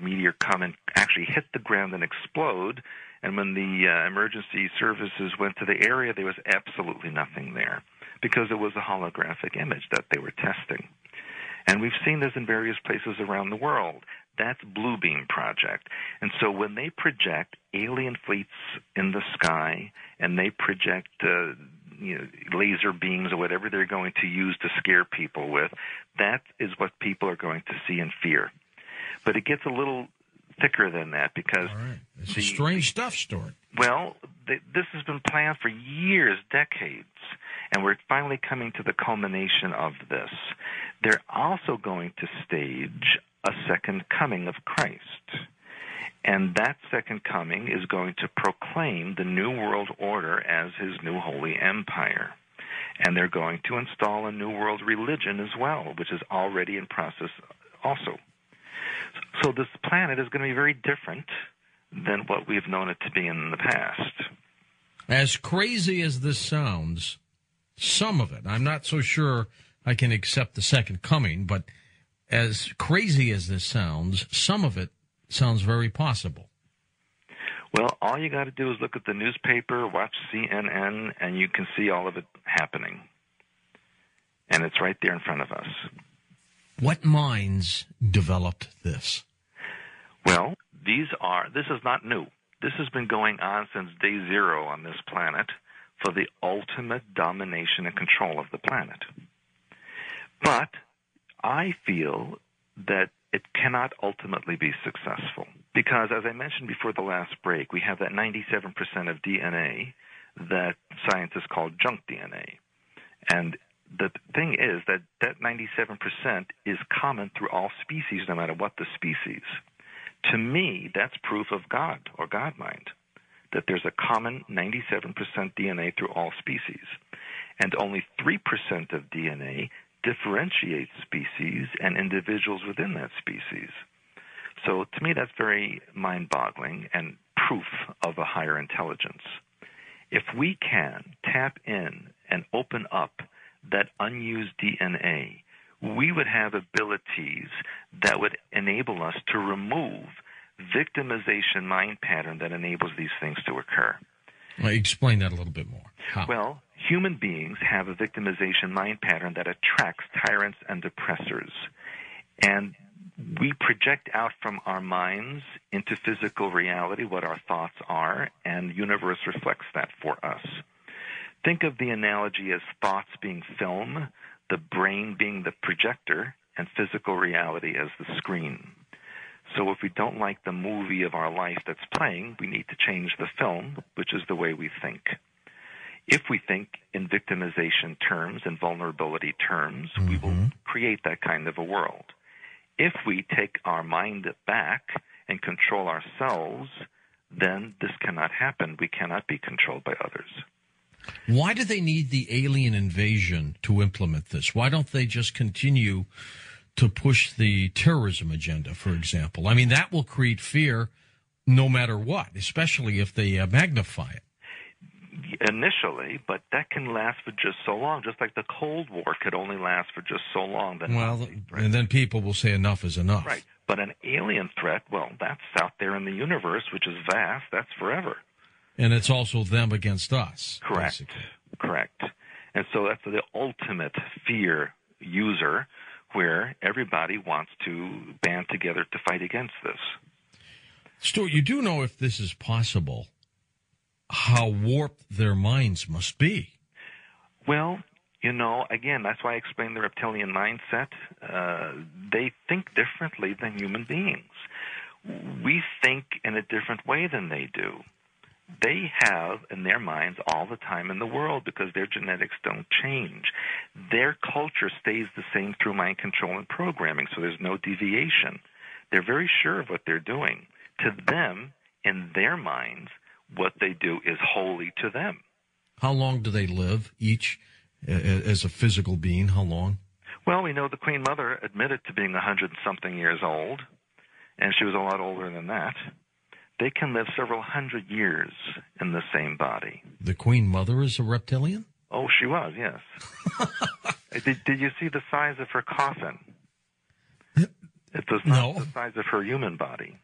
meteor come and actually hit the ground and explode. And when the emergency services went to the area, there was absolutely nothing there because it was a holographic image that they were testing. And we've seen this in various places around the world. That's Blue Beam Project. And so when they project alien fleets in the sky and they project laser beams or whatever they're going to use to scare people with, that is what people are going to see and fear. But it gets a little thicker than that because... All right. It's strange stuff, Stuart. Well, this has been planned for years, decades, and we're finally coming to the culmination of this. They're also going to stage a second coming of Christ, and that second coming is going to proclaim the New World Order as his new holy empire. And they're going to install a New World religion as well, which is already in process also. So this planet is going to be very different than what we've known it to be in the past. As crazy as this sounds, some of it, I'm not so sure I can accept the second coming, but as crazy as this sounds, some of it sounds very possible. Well, all you got to do is look at the newspaper, watch CNN, and you can see all of it happening. And it's right there in front of us. What minds developed this? Well, this is not new. This has been going on since day zero on this planet for the ultimate domination and control of the planet. But I feel that it cannot ultimately be successful because, as I mentioned before the last break, we have that 97% of DNA that scientists call junk DNA. And the thing is that 97% is common through all species, no matter what the species. To me, that's proof of God or God mind, that there's a common 97% DNA through all species. And only 3% of DNA differentiates species and individuals within that species. So to me, that's very mind-boggling and proof of a higher intelligence. If we can tap in and open up that unused DNA, we would have abilities that would enable us to remove victimization mind pattern that enables these things to occur. Well, explain that a little bit more. How? Well, human beings have a victimization mind pattern that attracts tyrants and oppressors. And we project out from our minds into physical reality what our thoughts are, and the universe reflects that for us. Think of the analogy as thoughts being film, the brain being the projector, and physical reality as the screen. So if we don't like the movie of our life that's playing, we need to change the film, which is the way we think. If we think in victimization terms and vulnerability terms, we will create that kind of a world. If we take our mind back and control ourselves, then this cannot happen. We cannot be controlled by others. Why do they need the alien invasion to implement this? Why don't they just continue to push the terrorism agenda, for example? I mean, that will create fear no matter what, especially if they magnify it. Initially, but that can last for just so long, just like the Cold War could only last for just so long. And then people will say enough is enough. Right. But an alien threat, well, that's out there in the universe, which is vast. That's forever. And it's also them against us. Correct. Basically. Correct. And so that's the ultimate fear user, where everybody wants to band together to fight against this. Stuart, you do know, if this is possible, how warped their minds must be. Well, again, that's why I explained the reptilian mindset. They think differently than human beings. We think in a different way than they do. They have in their minds all the time in the world because their genetics don't change. Their culture stays the same through mind control and programming, so there's no deviation. They're very sure of what they're doing. To them, in their minds, what they do is holy to them. How long do they live, each, as a physical being? How long? Well, we know the Queen Mother admitted to being 100-something years old, and she was a lot older than that. They can live several hundred years in the same body. The Queen Mother is a reptilian? Oh, she was, yes. Did you see the size of her coffin? It was not the size of her human body.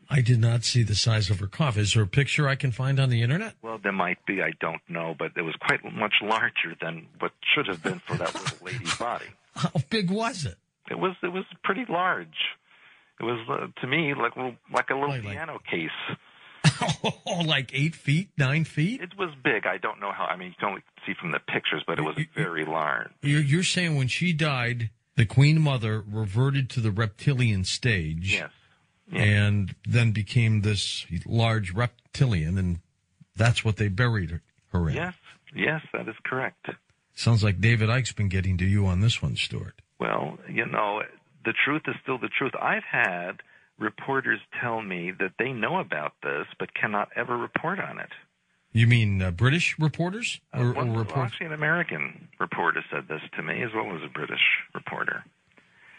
I did not see the size of her coffin. Is there a picture I can find on the internet? Well, there might be. I don't know. But it was quite much larger than what should have been for that little lady's body. How big was it? It was pretty large. It was, to me, like a little piano case. Oh, like 8 feet, 9 feet? It was big. I don't know how. I mean, you can only see from the pictures, but it was very large. You're saying when she died, the Queen Mother reverted to the reptilian stage. Yes. And then became this large reptilian, and that's what they buried her in. Yes, that is correct. Sounds like David Icke's been getting to you on this one, Stuart. Well, the truth is still the truth. I've had reporters tell me that they know about this but cannot ever report on it. You mean British reporters? Actually, an American reporter said this to me, as well as a British reporter.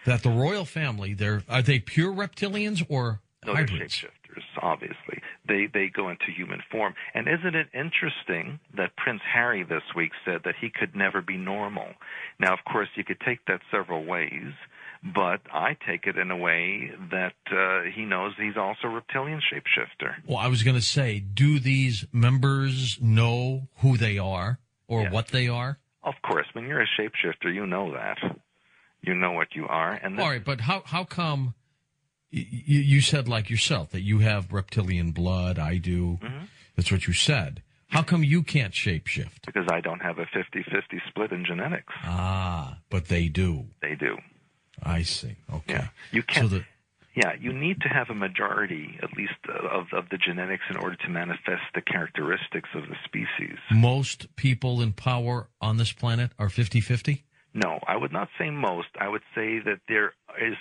That the royal family, are they pure reptilians or hybrids? They're shapeshifters, obviously. They go into human form. And isn't it interesting that Prince Harry this week said that he could never be normal? Now, of course, you could take that several ways, but I take it in a way that he knows he's also a reptilian shapeshifter. Well, I was going to say, do these members know who they are or what they are? Of course. When you're a shapeshifter, you know that. You know what you are. And all right, but how come you said, like yourself, that you have reptilian blood? I do. Mm-hmm. That's what you said. How come you can't shapeshift? Because I don't have a 50-50 split in genetics. Ah, but they do. They do. I see. Okay. Yeah. You can't. You need to have a majority, at least, of the genetics in order to manifest the characteristics of the species. Most people in power on this planet are 50-50? No, I would not say most. I would say that there is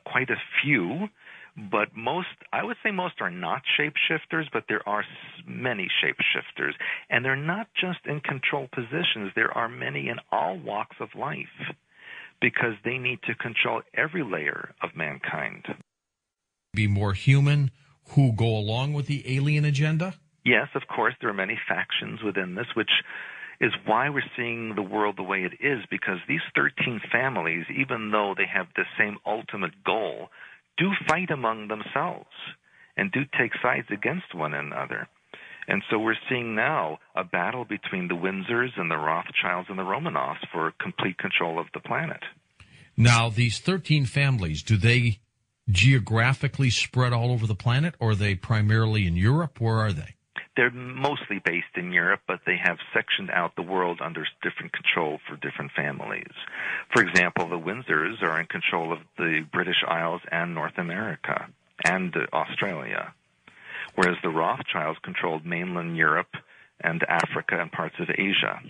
quite a few, but I would say most are not shapeshifters, but there are many shapeshifters. And they're not just in control positions. There are many in all walks of life because they need to control every layer of mankind. Be more human who go along with the alien agenda? Yes, of course. There are many factions within this, which is why we're seeing the world the way it is, because these 13 families, even though they have the same ultimate goal, do fight among themselves and do take sides against one another. And so we're seeing now a battle between the Windsors and the Rothschilds and the Romanovs for complete control of the planet. Now, these 13 families, do they geographically spread all over the planet, or are they primarily in Europe? Where are they? They're mostly based in Europe, but they have sectioned out the world under different control for different families. For example, the Windsors are in control of the British Isles and North America and Australia, whereas the Rothschilds controlled mainland Europe and Africa and parts of Asia.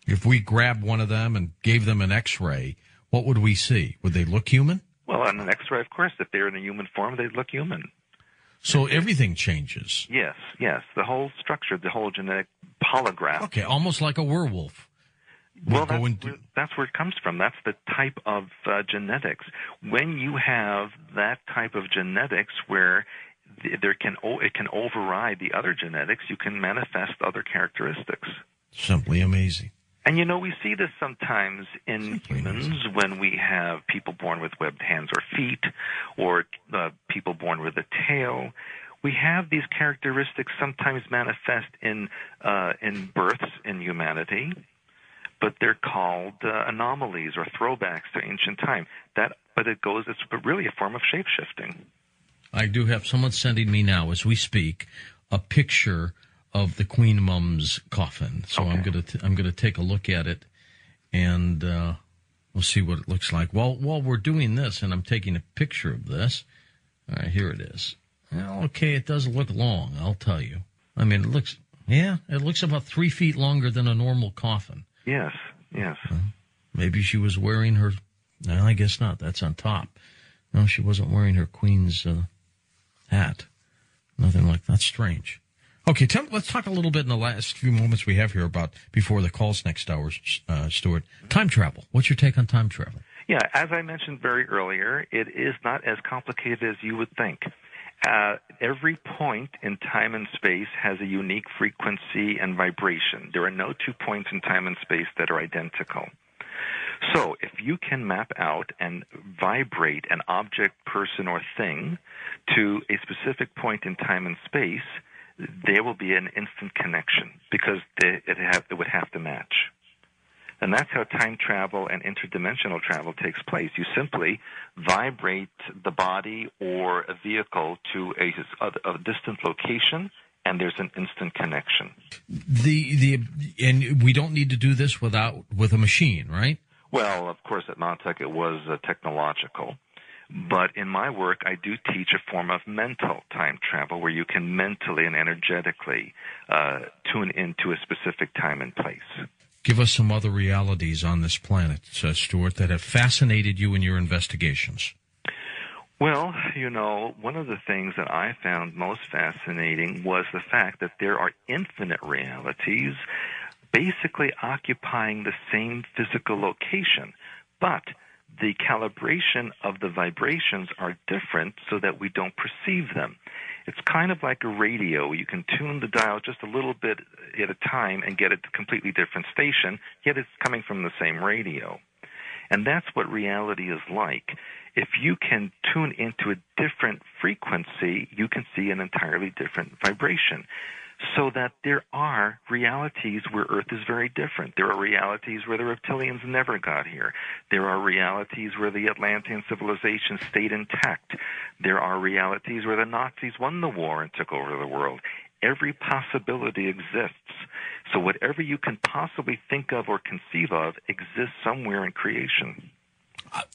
If we grabbed one of them and gave them an X-ray, what would we see? Would they look human? Well, on an X-ray, of course, if they're in a human form, they'd look human. So everything changes. Yes, yes. The whole structure, the whole genetic polygraph. Okay, almost like a werewolf. Well, that's where it comes from. That's the type of genetics. When you have that type of genetics where it can override the other genetics, you can manifest other characteristics. Simply amazing. And we see this sometimes in humans when we have people born with webbed hands or feet, or people born with a tail. We have these characteristics sometimes manifest in births in humanity, but they're called anomalies or throwbacks to ancient time. It's really a form of shape-shifting. I do have someone sending me now, as we speak, a picture of the Queen Mum's coffin. So okay. I'm gonna take a look at it, and we'll see what it looks like. While we're doing this, and I'm taking a picture of this. All right, here it is. Well, okay, it does look long, I'll tell you. I mean, it looks about 3 feet longer than a normal coffin. Yes. Maybe she was wearing her. No, I guess not. That's on top. No, she wasn't wearing her queen's hat. Nothing like that. Strange. Okay, let's talk a little bit in the last few moments we have here about before the calls next hour, Stuart. Time travel. What's your take on time travel? Yeah, as I mentioned very earlier, it is not as complicated as you would think. Every point in time and space has a unique frequency and vibration. There are no 2 points in time and space that are identical. So if you can map out and vibrate an object, person, or thing to a specific point in time and space, there will be an instant connection because it would have to match. And that's how time travel and interdimensional travel takes place. You simply vibrate the body or a vehicle to a distant location, and there's an instant connection. And we don't need to do this with a machine, right? Well, of course, at Montec it was technological. But in my work, I do teach a form of mental time travel where you can mentally and energetically tune into a specific time and place. Give us some other realities on this planet, Stuart, that have fascinated you in your investigations. Well, one of the things that I found most fascinating was the fact that there are infinite realities basically occupying the same physical location, but the calibration of the vibrations are different so that we don't perceive them. It's kind of like a radio. You can tune the dial just a little bit at a time and get a completely different station, yet it's coming from the same radio. And that's what reality is like. If you can tune into a different frequency, you can see an entirely different vibration. So that there are realities where Earth is very different. There are realities where the reptilians never got here. There are realities where the Atlantean civilization stayed intact. There are realities where the Nazis won the war and took over the world. Every possibility exists. So whatever you can possibly think of or conceive of exists somewhere in creation.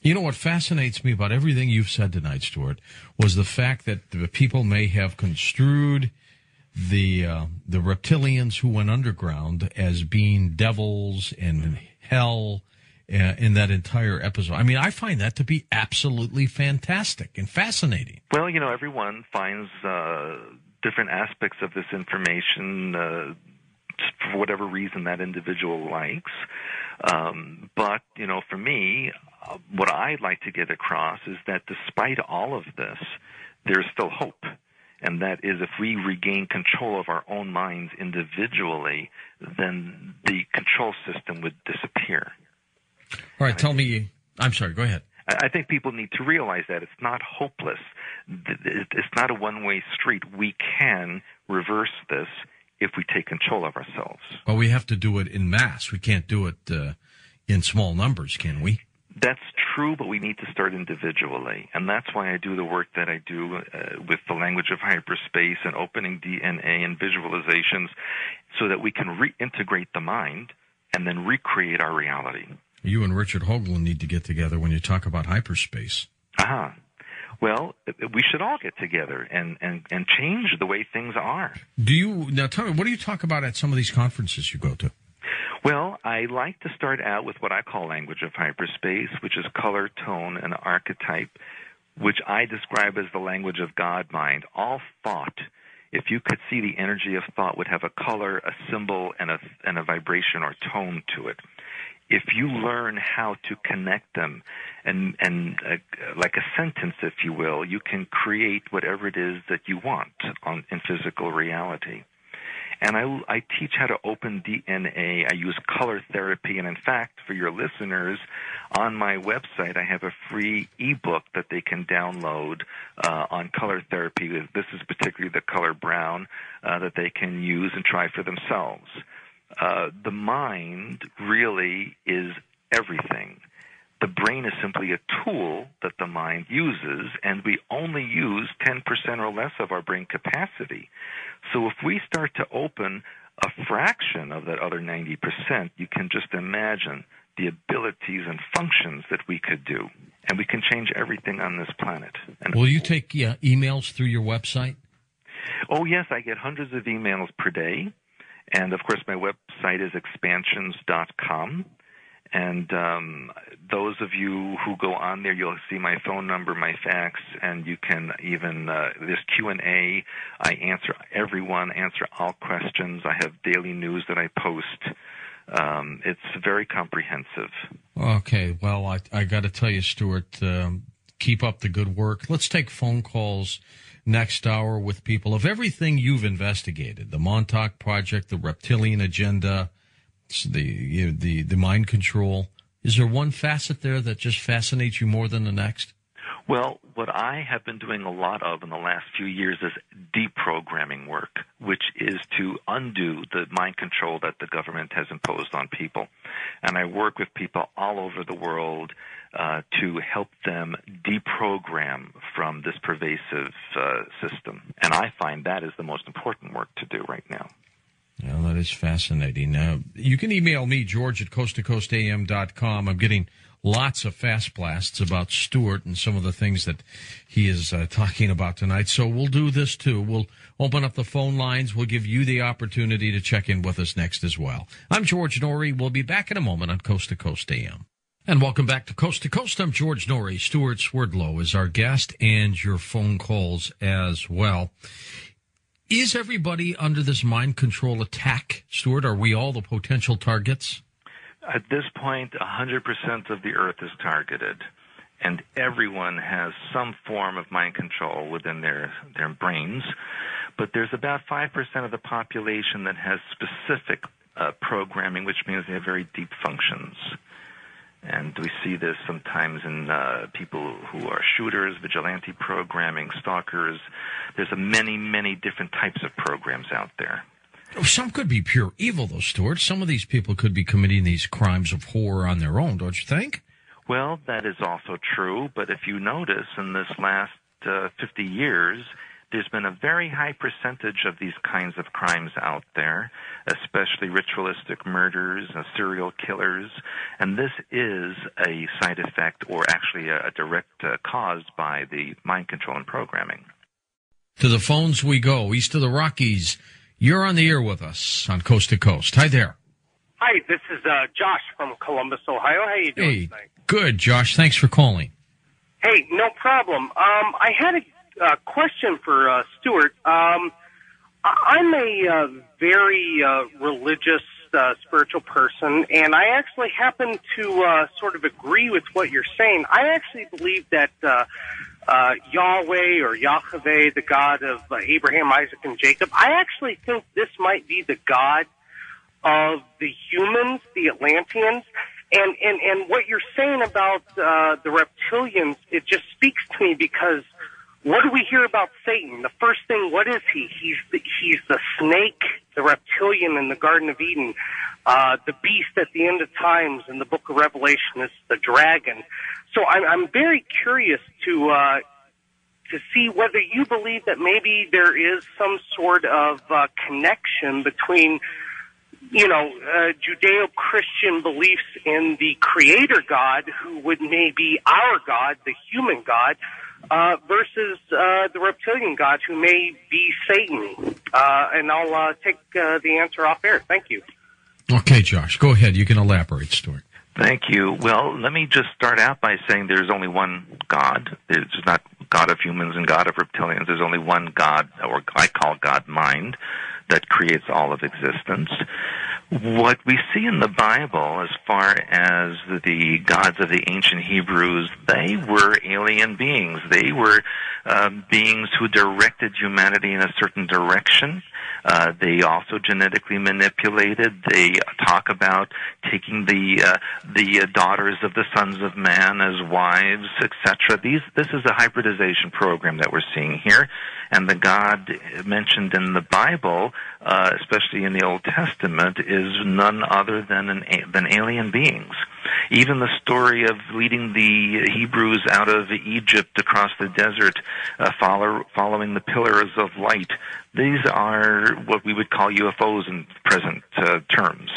You know what fascinates me about everything you've said tonight, Stuart, was the fact that the people may have construed the reptilians who went underground as being devils and hell in that entire episode. I mean, I find that to be absolutely fantastic and fascinating. Well, everyone finds different aspects of this information for whatever reason that individual likes. But, for me, what I'd like to get across is that despite all of this, there's still hope. And that is, if we regain control of our own minds individually, then the control system would disappear. All right, I'm sorry, go ahead. I think people need to realize that it's not hopeless. It's not a one-way street. We can reverse this if we take control of ourselves. Well, we have to do it in mass. We can't do it in small numbers, can we? That's true, but we need to start individually. And that's why I do the work that I do with the language of hyperspace and opening DNA and visualizations so that we can reintegrate the mind and then recreate our reality. You and Richard Hoagland need to get together when you talk about hyperspace. Well, we should all get together and change the way things are. Now tell me, what do you talk about at some of these conferences you go to? Well, I like to start out with what I call language of hyperspace, which is color, tone, and archetype, which I describe as the language of God mind. All thought, if you could see the energy of thought, would have a color, a symbol, and a vibration or tone to it. If you learn how to connect them and like a sentence, if you will, you can create whatever it is that you want in physical reality. And I teach how to open DNA. I use color therapy. And in fact, for your listeners, on my website, I have a free ebook that they can download on color therapy. This is particularly the color brown that they can use and try for themselves. The mind really is everything. The brain is simply a tool that the mind uses, and we only use 10% or less of our brain capacity. So if we start to open a fraction of that other 90%, you can just imagine the abilities and functions that we could do. And we can change everything on this planet. And will you take emails through your website? Oh, yes, I get hundreds of emails per day. And, of course, my website is expansions.com. And those of you who go on there, you'll see my phone number, my fax, and you can even, there's Q&A. I answer all questions. I have daily news that I post. It's very comprehensive. Okay, well, I got to tell you, Stuart, keep up the good work. Let's take phone calls next hour with people of everything you've investigated, the Montauk Project, the Reptilian Agenda, the mind control. Is there one facet there that just fascinates you more than the next? Well, what I have been doing a lot of in the last few years is deprogramming work, which is to undo the mind control that the government has imposed on people. And I work with people all over the world to help them deprogram from this pervasive system. And I find that is the most important work to do right now. Well, that is fascinating. You can email me, George, at coasttocoastam.com. I'm getting lots of fast blasts about Stuart and some of the things that he is talking about tonight. So we'll do this, too. We'll open up the phone lines. We'll give you the opportunity to check in with us next as well. I'm George Norrie. We'll be back in a moment on Coast to Coast AM. And welcome back to Coast to Coast. I'm George Norrie. Stuart Swerdlow is our guest, and your phone calls as well. Is everybody under this mind control attack, Stuart? Are we all the potential targets? At this point, 100% of the Earth is targeted, and everyone has some form of mind control within their brains. But there's about 5% of the population that has specific programming, which means they have very deep functions. And we see this sometimes in people who are shooters, vigilante programming, stalkers. There's many, many different types of programs out there. Some could be pure evil, though, Stuart. Some of these people could be committing these crimes of horror on their own, don't you think? Well, that is also true. But if you notice, in this last 50 years, there's been a very high percentage of these kinds of crimes out there, especially ritualistic murders, serial killers, and this is a side effect or actually a direct cause by the mind control and programming. To the phones we go, east of the Rockies. You're on the air with us on Coast to Coast. Hi there. Hi, this is Josh from Columbus, Ohio. How you doing tonight? Good, Josh. Thanks for calling. Hey, no problem. I had a question for Stuart. I'm a very religious, spiritual person, and I actually happen to sort of agree with what you're saying. I actually believe that Yahweh or Yahweh, the God of Abraham, Isaac, and Jacob, I actually think this might be the God of the humans, the Atlanteans. And what you're saying about the reptilians, it just speaks to me because what do we hear about Satan? The first thing, what is he? He's the snake, the reptilian in the Garden of Eden. The beast at the end of times in the book of Revelation is the dragon. So I'm very curious to see whether you believe that maybe there is some sort of connection between, Judeo-Christian beliefs in the creator God, who would maybe our God, the human God, versus the reptilian God, who may be Satan. And I'll take the answer off air. Thank you. Okay, Josh, go ahead. You can elaborate, Stuart. Thank you. Well, let me just start out by saying there's only one God. It's not God of humans and God of reptilians. There's only one God, or I call God mind, that creates all of existence. What we see in the Bible as far as the gods of the ancient Hebrews, they were alien beings. They were beings who directed humanity in a certain direction. They also genetically manipulated. They talk about taking the daughters of the sons of man as wives, etc. This is a hybridization program that we're seeing here. And the God mentioned in the Bible, especially in the Old Testament, is none other than alien beings. Even the story of leading the Hebrews out of Egypt across the desert, following the pillars of light, these are what we would call UFOs in present terms.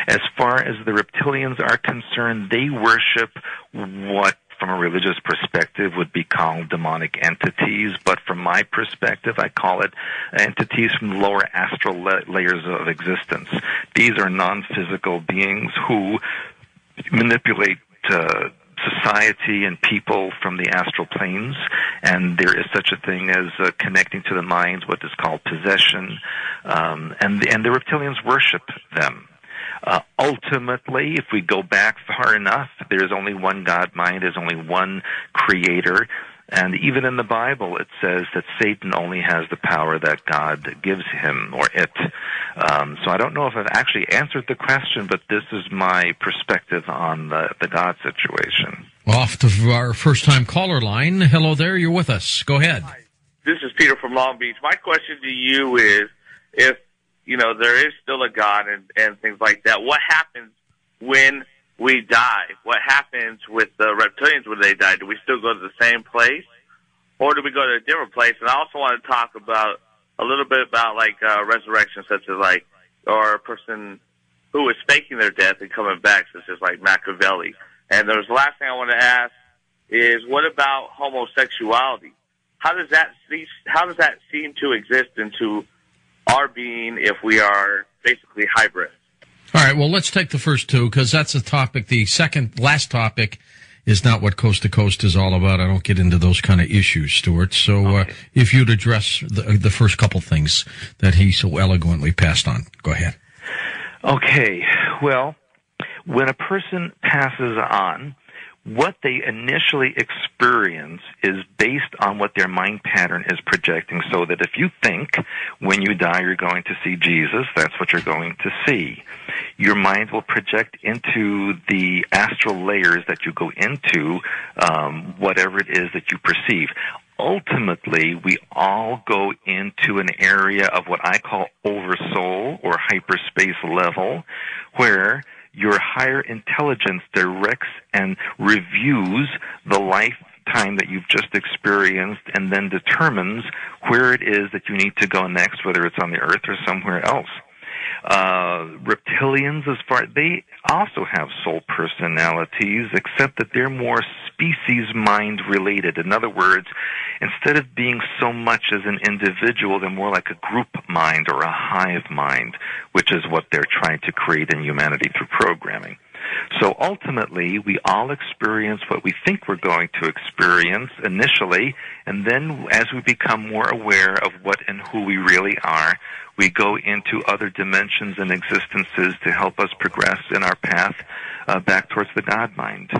As far as the reptilians are concerned, they worship what, from a religious perspective, would be called demonic entities, but from my perspective, I call it entities from lower astral layers of existence. These are non-physical beings who manipulate society and people from the astral planes, and there is such a thing as connecting to the mind, what is called possession, and the reptilians worship them. Ultimately, if we go back far enough, there's only one God mind, there's only one creator, and even in the Bible it says that Satan only has the power that God gives him, or it. So I don't know if I've actually answered the question, but this is my perspective on the God situation. Off to our first-time caller line. Hello there, you're with us. Go ahead. Hi. This is Peter from Long Beach. My question to you is, if there is still a God and things like that, what happens when we die? What happens with the reptilians when they die? Do we still go to the same place, or do we go to a different place? And I also want to talk about a little bit about resurrection, such as or a person who is faking their death and coming back, such as Machiavelli. And there's the last thing I want to ask is, what about homosexuality? How does that seem to exist into our being if we are basically hybrid? All right, well, let's take the first two, because that's a topic. The last topic is not what Coast to Coast is all about. I don't get into those kind of issues, Stuart. So okay. If you'd address the first couple things that he so eloquently passed on. Go ahead. Okay, well, when a person passes on, what they initially experience is based on what their mind pattern is projecting, so that if you think when you die you're going to see Jesus, that's what you're going to see. Your mind will project into the astral layers that you go into, whatever it is that you perceive. Ultimately, we all go into an area of what I call oversoul or hyperspace level, where your higher intelligence directs and reviews the lifetime that you've just experienced, and then determines where it is that you need to go next, whether it's on the earth or somewhere else. Reptilians, they also have soul personalities, except that they're more species mind related. In other words, instead of being so much as an individual, they're more like a group mind or a hive mind, which is what they're trying to create in humanity through programming. So ultimately, we all experience what we think we're going to experience initially, and then as we become more aware of what and who we really are, we go into other dimensions and existences to help us progress in our path back towards the God mind.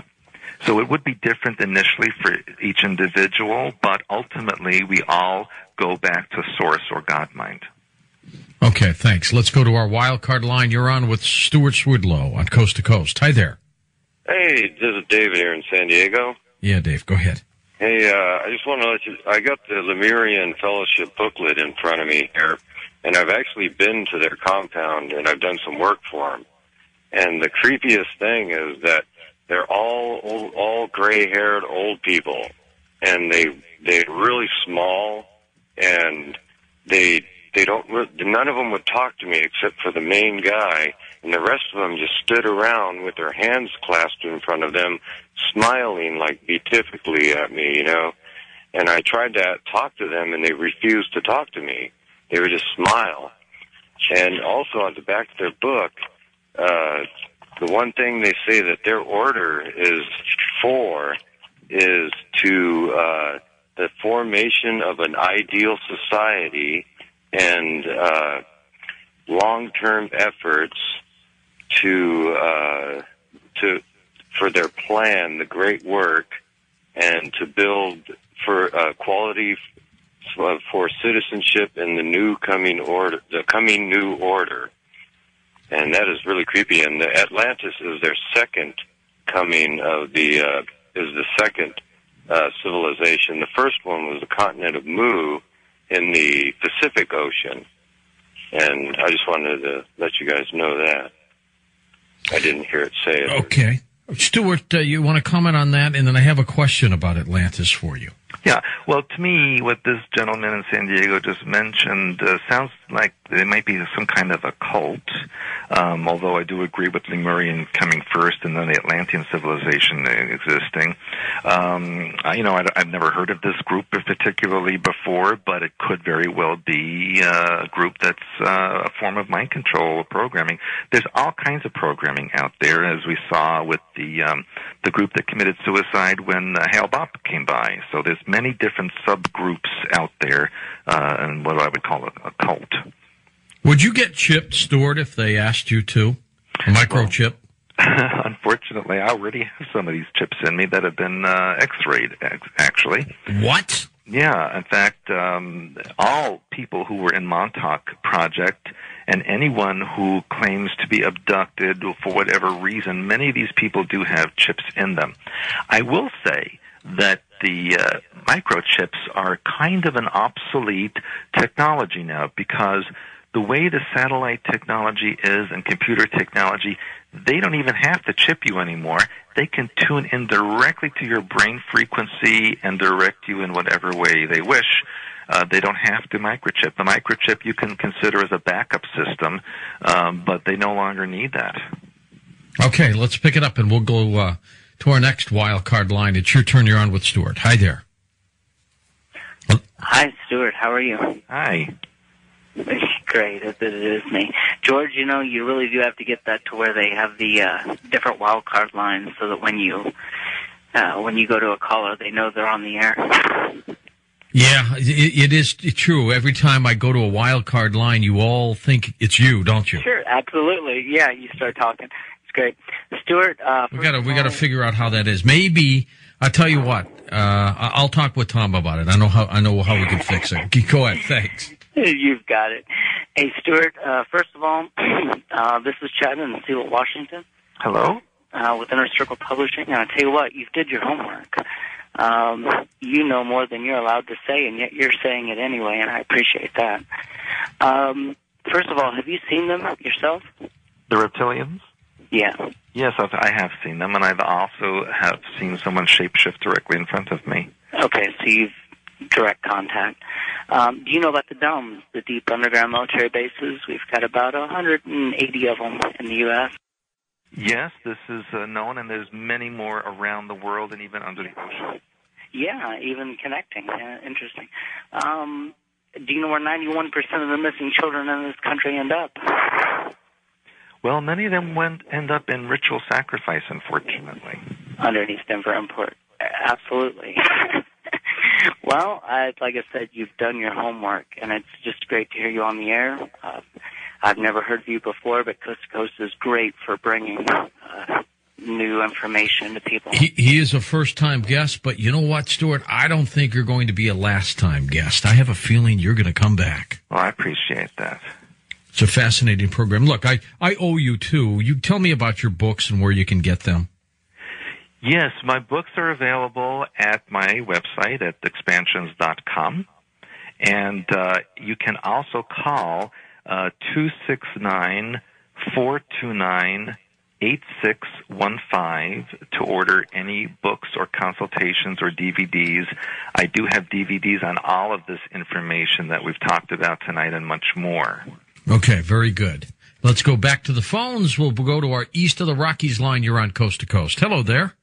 So it would be different initially for each individual, but ultimately we all go back to Source or God mind. Okay, thanks. Let's go to our wild card line. You're on with Stuart Swidlow on Coast to Coast. Hi there. Hey, this is David here in San Diego. Yeah, Dave, go ahead. Hey, I just want to let you, I got the Lemurian Fellowship booklet in front of me here, and I've actually been to their compound, and I've done some work for them. And the creepiest thing is that they're all gray-haired old people, and they're really small, and none of them would talk to me except for the main guy, and the rest of them just stood around with their hands clasped in front of them, smiling beatifically at me, And I tried to talk to them, and they refused to talk to me. They would just smile. And also at the back of their book, the one thing they say that their order is for is to the formation of an ideal society and long-term efforts for their plan, the great work, and to build for quality for citizenship in the new coming order, the coming new order. And that is really creepy. And the Atlantis is their second coming of the second civilization. The first one was the continent of Mu in the Pacific Ocean. And I just wanted to let you guys know that. I didn't hear it say it. Okay. Stuart, you want to comment on that? And then I have a question about Atlantis for you. Yeah, well, to me, what this gentleman in San Diego just mentioned sounds like it might be some kind of a cult, although I do agree with Lemurian coming first and then the Atlantean civilization existing. I've never heard of this group particularly before, but it could very well be a group that's a form of mind control programming. There's all kinds of programming out there, as we saw with the group that committed suicide when Hale Bopp came by. So there's many different subgroups out there, and what I would call a cult. Would you get chipped, Stuart, if they asked you to? A microchip? Unfortunately, I already have some of these chips in me that have been X-rayed, actually. What? Yeah, in fact, all people who were in Montauk Project and anyone who claims to be abducted for whatever reason, many of these people do have chips in them. I will say that the microchips are kind of an obsolete technology now, because the way the satellite technology is and computer technology, they don't even have to chip you anymore. They can tune in directly to your brain frequency and direct you in whatever way they wish. They don't have to microchip. The microchip you can consider as a backup system, but they no longer need that. Okay, let's pick it up, and we'll go to our next wild card line. It's your turn. You're on with Stuart. Hi there. Hi, Stuart. How are you? Hi. Great, it is me. George, you really do have to get that to where they have the different wild card lines so that when you go to a caller, they know they're on the air. Yeah, it is true. Every time I go to a wild card line, you all think it's you, don't you? Sure, absolutely. Yeah, you start talking. It's great. Stuart, we gotta figure out how that is. Maybe I'll tell you what. I'll talk with Tom about it. I know how we can fix it. Go ahead. Thanks. You've got it. Hey, Stuart, first of all, this is Chad in Seattle, Washington. Hello? With Inner Circle Publishing. And I'll tell you what, you did your homework. You know more than you're allowed to say, and yet you're saying it anyway, and I appreciate that. First of all, have you seen them yourself? The Reptilians? Yeah. Yes, I have seen them, and I've also have seen someone shapeshift directly in front of me. Okay, so you've direct contact. Do you know about the DUMBs, the deep underground military bases? We've got about 180 of them in the U.S. Yes, this is known, and there's many more around the world and even under the ocean. Yeah, even connecting. Interesting. Do you know where 91% of the missing children in this country end up? Well, many of them end up in ritual sacrifice, unfortunately. Underneath Denver Import. Absolutely. Well, like I said, you've done your homework, and it's just great to hear you on the air. I've never heard of you before, but Coast to Coast is great for bringing new information to people. He is a first-time guest, but you know what, Stuart? I don't think you're going to be a last-time guest. I have a feeling you're going to come back. Well, I appreciate that. It's a fascinating program. Look, I owe you, too. You tell me about your books and where you can get them. Yes, my books are available at my website at expansions.com, and you can also call 269-429-8615 to order any books or consultations or DVDs. I do have DVDs on all of this information that we've talked about tonight and much more. Okay, very good. Let's go back to the phones. We'll go to our East of the Rockies line. You're on Coast to Coast. Hello there.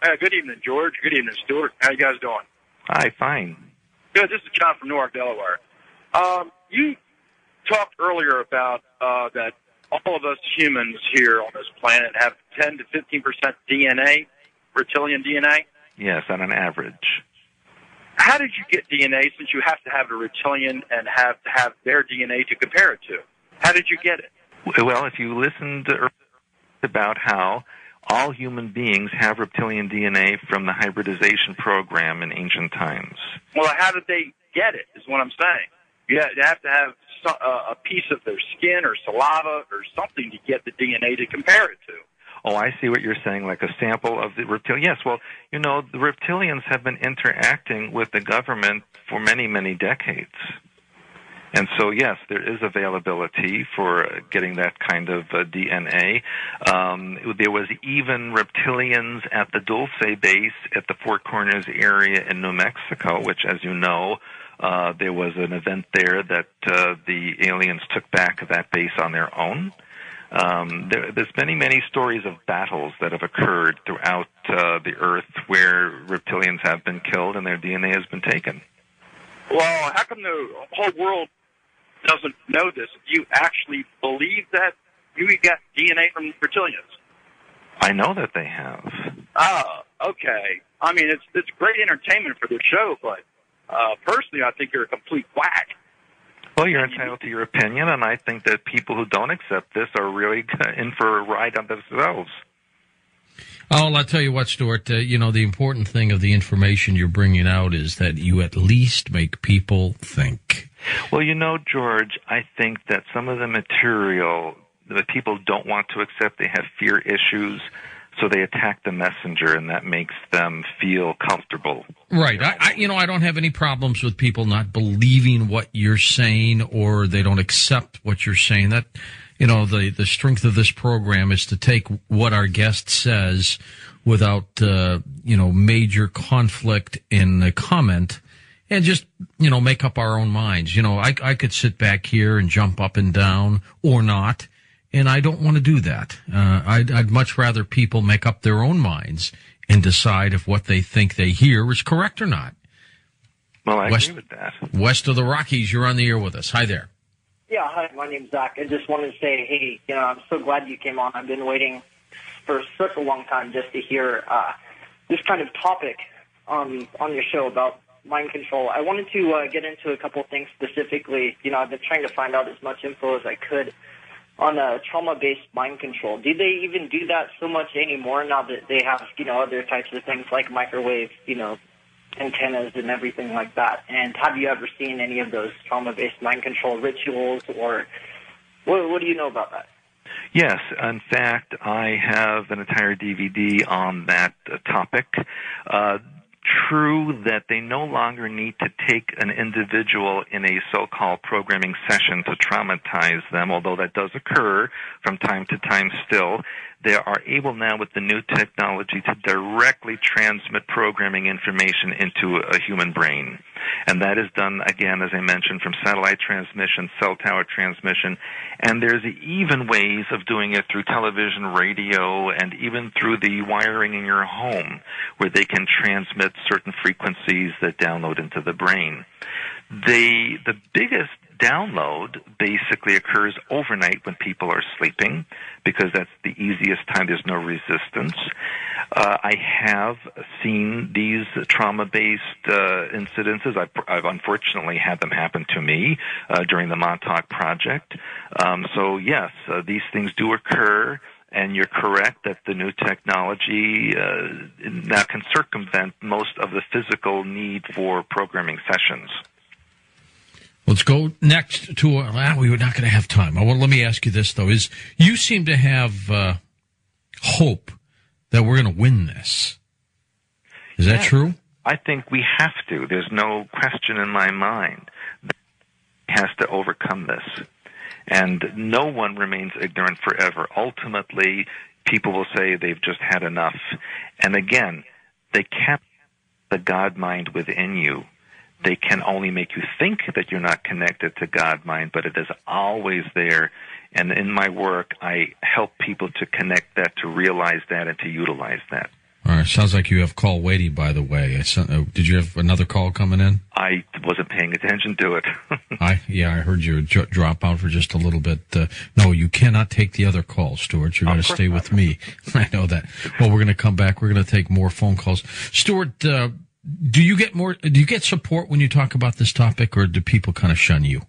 Good evening, George. Good evening, Stuart. How you guys doing? Hi, fine. Good. This is John from Newark, Delaware. You talked earlier about that all of us humans here on this planet have 10 to 15% DNA, reptilian DNA. Yes, on an average. How did you get DNA since you have to have a reptilian and have to have their DNA to compare it to? How did you get it? Well, if you listened about how all human beings have reptilian DNA from the hybridization program in ancient times. Well, how did they get it is what I'm saying. You have to have a piece of their skin or saliva or something to get the DNA to compare it to. Oh, I see what you're saying, like a sample of the reptilian. Yes, well, the reptilians have been interacting with the government for many, many decades. And so, yes, there is availability for getting that kind of DNA. There was even reptilians at the Dulce base at the Four Corners area in New Mexico, which, as you know, there was an event there that the aliens took back that base on their own. There's many, many stories of battles that have occurred throughout the Earth where reptilians have been killed and their DNA has been taken. Well, how come the whole world doesn't know this? Do you actually believe that you got DNA from reptilians? I know that they have. Oh, okay. I mean, it's great entertainment for the show, but personally, I think you're a complete whack. Well, you're entitled to your opinion, and I think that people who don't accept this are really in for a ride on themselves. Oh, I'll tell you what, Stuart, the important thing of the information you're bringing out is that you at least make people think. Well, George, I think that some of the material that people don't want to accept, they have fear issues, so they attack the messenger, and that makes them feel comfortable. Right. I don't have any problems with people not believing what you're saying or they don't accept what you're saying. That, the strength of this program is to take what our guest says without, major conflict in the comment and just, make up our own minds. I could sit back here and jump up and down or not. And I don't want to do that. I'd much rather people make up their own minds and decide if what they think they hear is correct or not. Well, I agree with that. West of the Rockies, you're on the air with us. Hi there. Yeah, hi, my name's Zach. I just wanted to say, hey, I'm so glad you came on. I've been waiting for such a long time just to hear this kind of topic on your show about mind control. I wanted to get into a couple things specifically. I've been trying to find out as much info as I could on trauma-based mind control. Do they even do that so much anymore now that they have, other types of things like microwave, antennas and everything like that? And have you ever seen any of those trauma-based mind control rituals, or what do you know about that? Yes, in fact, I have an entire DVD on that topic. True that they no longer need to take an individual in a so-called programming session to traumatize them, although that does occur from time to time still. They are able now with the new technology to directly transmit programming information into a human brain. And that is done, again, as I mentioned, from satellite transmission, cell tower transmission, and there's even ways of doing it through television, radio, and even through the wiring in your home, where they can transmit certain frequencies that download into the brain. The biggest download basically occurs overnight when people are sleeping, because that's the easiest time. There's no resistance. I have seen these trauma-based incidences. I've unfortunately had them happen to me during the Montauk Project. So yes, these things do occur. And you're correct that the new technology now can circumvent most of the physical need for programming sessions. Let's go next to, we're not going to have time. Let me ask you this, though. You seem to have hope that we're going to win this. Is that true? I think we have to. There's no question in my mind that he has to overcome this. And no one remains ignorant forever. Ultimately, people will say they've just had enough. And again, they can't the God mind within you. They can only make you think that you're not connected to God mind, but it is always there. And in my work, I help people to connect that, to realize that, and to utilize that. All right. Sounds like you have call waiting, by the way. Did you have another call coming in? I wasn't paying attention to it. I heard you drop out for just a little bit. No, you cannot take the other call, Stuart. You're going to stay with me. I know that. Well, we're going to come back. We're going to take more phone calls. Stuart, do you get support when you talk about this topic, or do people kind of shun you?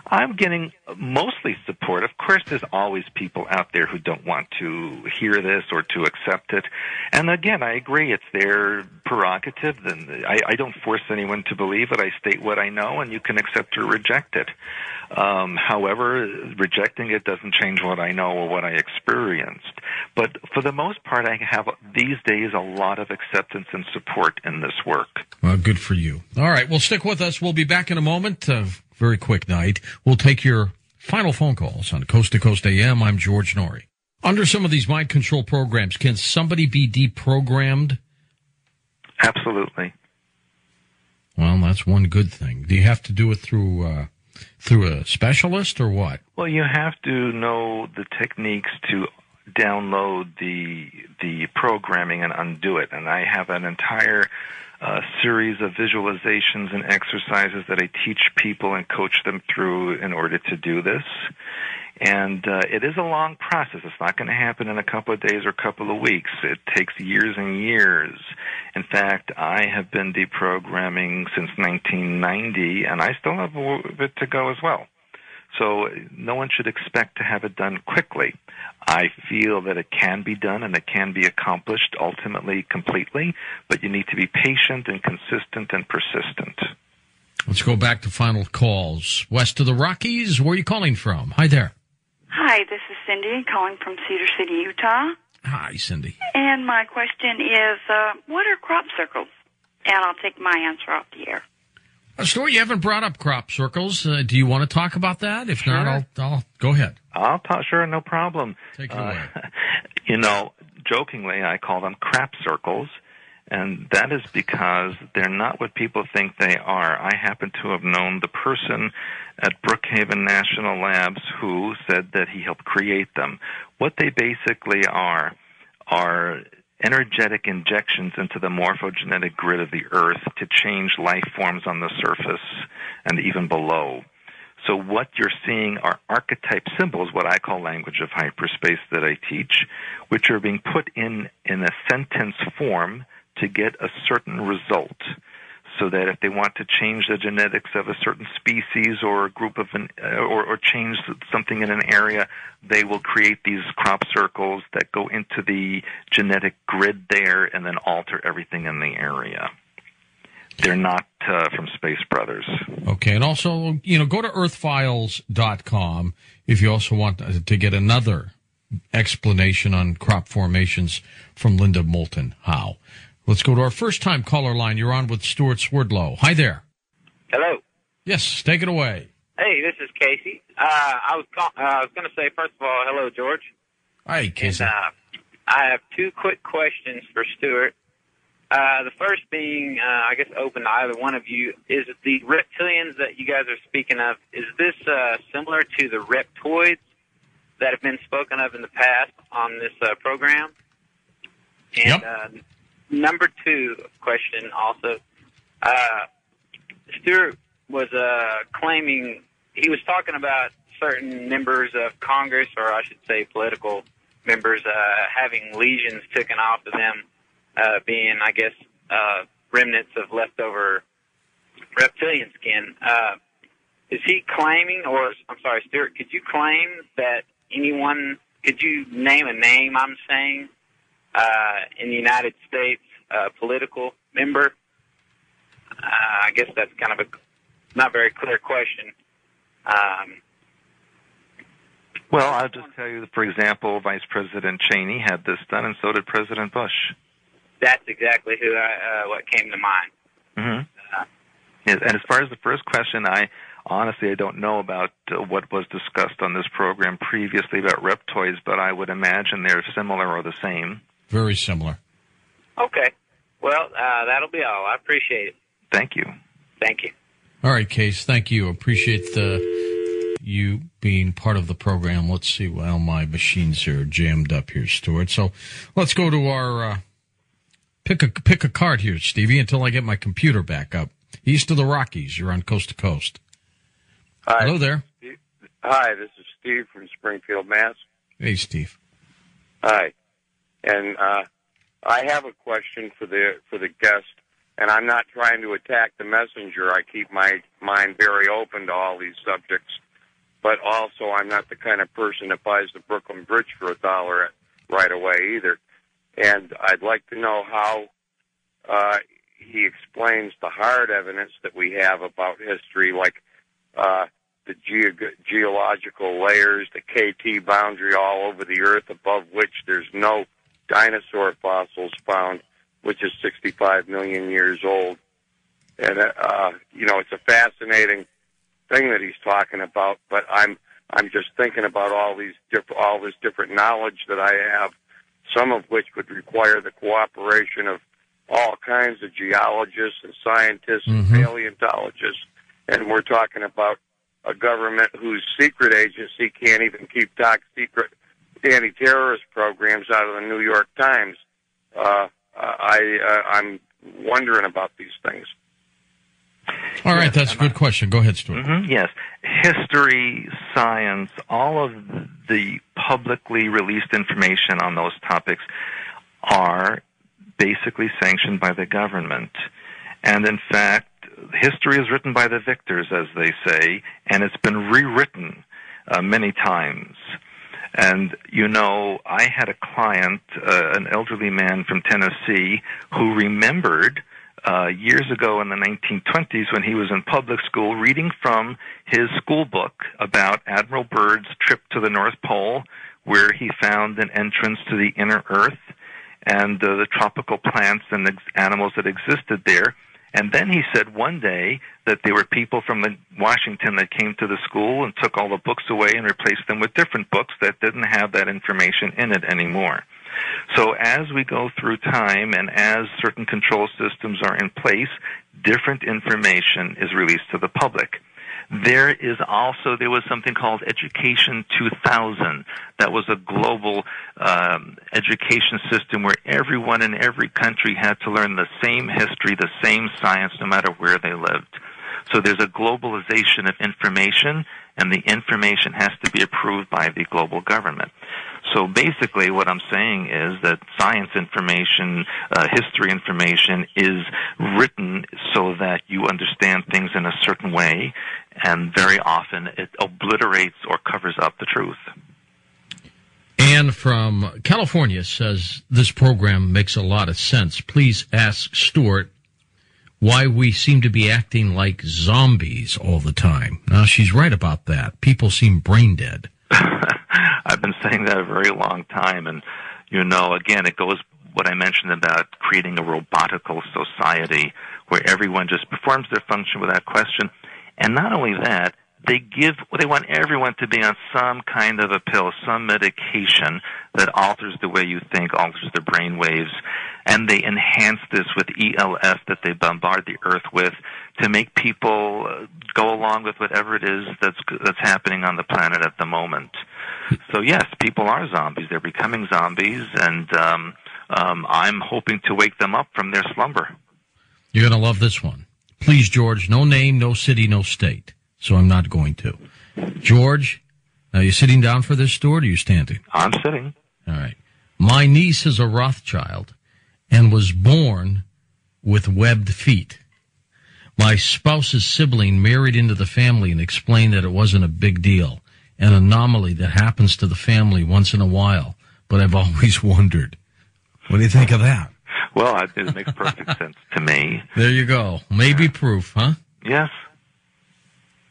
I'm getting mostly support. Of course, there's always people out there who don't want to hear this or to accept it. And again, I agree, it's their prerogative. And I don't force anyone to believe it. I state what I know, and you can accept or reject it. However, rejecting it doesn't change what I know or what I experienced. But for the most part, I have these days a lot of acceptance and support in this work. Well, good for you. All right, well, stick with us. We'll be back in a moment. Very quick night. We'll take your final phone calls on Coast to Coast AM. I'm George Norrie. Under some of these mind control programs, can somebody be deprogrammed? Absolutely. Well, that's one good thing. Do you have to do it through a specialist or what? Well, you have to know the techniques to download the programming and undo it. And I have an entire series of visualizations and exercises that I teach people and coach them through in order to do this. And it is a long process. It's not going to happen in a couple of days or a couple of weeks. It takes years and years. In fact, I have been deprogramming since 1990, and I still have a bit to go as well. So no one should expect to have it done quickly. I feel that it can be done and it can be accomplished ultimately, completely, but you need to be patient and consistent and persistent. Let's go back to final calls. West of the Rockies, where are you calling from? Hi there. Hi, this is Cindy calling from Cedar City, Utah. Hi, Cindy. And my question is, what are crop circles? And I'll take my answer off the air. Stuart, you haven't brought up crop circles. Do you want to talk about that? If not, I'll go ahead. I'll talk. Sure, no problem. Take it away. Jokingly, I call them crap circles, and that is because they're not what people think they are. I happen to have known the person at Brookhaven National Labs who said that he helped create them. What they basically are energetic injections into the morphogenetic grid of the Earth to change life forms on the surface and even below. So what you're seeing are archetype symbols, what I call language of hyperspace that I teach, which are being put in a sentence form to get a certain result. So that if they want to change the genetics of a certain species or a group of or change something in an area, they will create these crop circles that go into the genetic grid there and then alter everything in the area. They're not from Space Brothers. Okay, and also, go to earthfiles.com if you also want to get another explanation on crop formations from Linda Moulton Howe. Let's go to our first-time caller line. You're on with Stuart Swerdlow. Hi there. Hello. Yes, take it away. Hey, this is Casey. I was going to say, first of all, hello, George. Hi, Casey. And, I have two quick questions for Stuart. The first being, I guess, open to either one of you, is the reptilians that you guys are speaking of, is this similar to the reptoids that have been spoken of in the past on this program? And, yep. Number two question also, Stuart was claiming, he was talking about certain members of Congress, or I should say political members, having lesions taken off of them, being, I guess, remnants of leftover reptilian skin. Is he claiming, or, I'm sorry, Stuart, could you claim that anyone, could you name a name, I'm saying, in the United States, political member? I guess that's kind of a not very clear question. Well, I'll just tell you, for example, Vice President Cheney had this done, and so did President Bush. That's exactly what came to mind. Mm-hmm. Yes, and as far as the first question, I don't know about what was discussed on this program previously about reptoids, but I would imagine they're similar or the same. Very similar. Okay. Well, that'll be all. I appreciate it. Thank you. Thank you. All right, Case. Thank you. Appreciate you being part of the program. Let's see. Well, my machines are jammed up here, Stuart. So let's go to our Pick a card here, Stevie, until I get my computer back up. East of the Rockies, you're on Coast to Coast. Hi. Hello there. Hi, this is Steve from Springfield, Mass. Hey, Steve. Hi. And I have a question for the guest, and I'm not trying to attack the messenger. I keep my mind very open to all these subjects. But also, I'm not the kind of person that buys the Brooklyn Bridge for $1 right away either. And I'd like to know how he explains the hard evidence that we have about history, like the geological layers, the KT boundary all over the Earth, above which there's no dinosaur fossils found, which is 65 million years old. And, it's a fascinating thing that he's talking about, but I'm just thinking about all this different knowledge that I have, some of which would require the cooperation of all kinds of geologists and scientists and paleontologists, and we're talking about a government whose secret agency can't even keep top secret anti-terrorist programs out of the New York Times. I'm wondering about these things. All right, that's a good question. Go ahead, Stuart. Yes. History, science, all of the publicly released information on those topics are basically sanctioned by the government. And in fact, history is written by the victors, as they say, and it's been rewritten many times. And, I had a client, an elderly man from Tennessee, who remembered years ago in the 1920s when he was in public school reading from his school book about Admiral Byrd's trip to the North Pole, where he found an entrance to the inner Earth and the tropical plants and animals that existed there. And then he said one day that there were people from Washington that came to the school and took all the books away and replaced them with different books that didn't have that information in it anymore. So as we go through time and as certain control systems are in place, different information is released to the public. There was something called Education 2000. That was a global education system where everyone in every country had to learn the same history, the same science, no matter where they lived. So there's a globalization of information, and the information has to be approved by the global government. So basically what I'm saying is that science information, history information is written so that you understand things in a certain way, and very often it obliterates or covers up the truth. Anne from California says this program makes a lot of sense. Please ask Stuart why we seem to be acting like zombies all the time. Now, she's right about that. People seem brain dead. I've been saying that a very long time, and, again, it goes what I mentioned about creating a robotical society where everyone just performs their function without question. And not only that, they want everyone to be on some kind of a pill, some medication that alters the way you think, alters the brain waves, and they enhance this with ELF that they bombard the earth with to make people go along with whatever it is that's happening on the planet at the moment. So yes, people are zombies. They're becoming zombies, and I'm hoping to wake them up from their slumber. You're going to love this one. Please, George, no name, no city, no state. So I'm not going to. George, are you sitting down for this, Stuart, or are you standing? I'm sitting. All right. My niece is a Rothschild and was born with webbed feet. My spouse's sibling married into the family and explained that it wasn't a big deal, an anomaly that happens to the family once in a while, but I've always wondered. What do you think of that? Well, it makes perfect sense to me. There you go. Maybe proof, huh? Yes.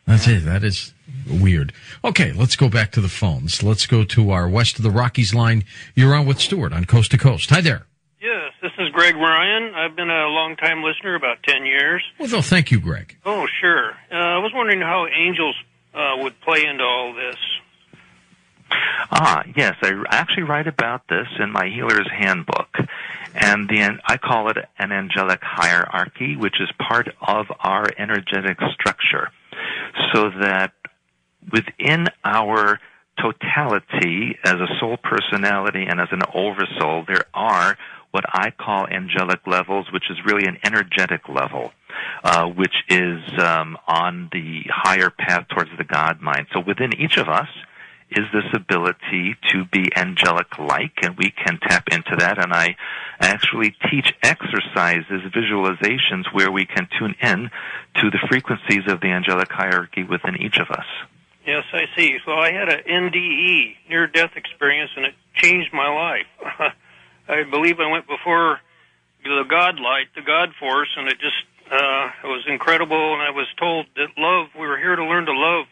That's it. That is weird. Okay, let's go back to the phones. Let's go to our West of the Rockies line. You're on with Stuart on Coast to Coast. Hi there. Yes, this is Greg Ryan. I've been a long-time listener, about 10 years. Well, thank you, Greg. Oh, sure. I was wondering how angels would play into all this. Yes, I actually write about this in my Healer's Handbook, and I call it an angelic hierarchy, which is part of our energetic structure, so that within our totality as a soul personality and as an oversoul, there are what I call angelic levels, which is really an energetic level, which is on the higher path towards the God mind. So within each of us is this ability to be angelic-like, and we can tap into that. And I actually teach exercises, visualizations, where we can tune in to the frequencies of the angelic hierarchy within each of us. Yes, I see. So I had an NDE, near-death experience, and it changed my life. I believe I went before the God light, the God force, and it just it was incredible. And I was told that love, we were here to learn to love.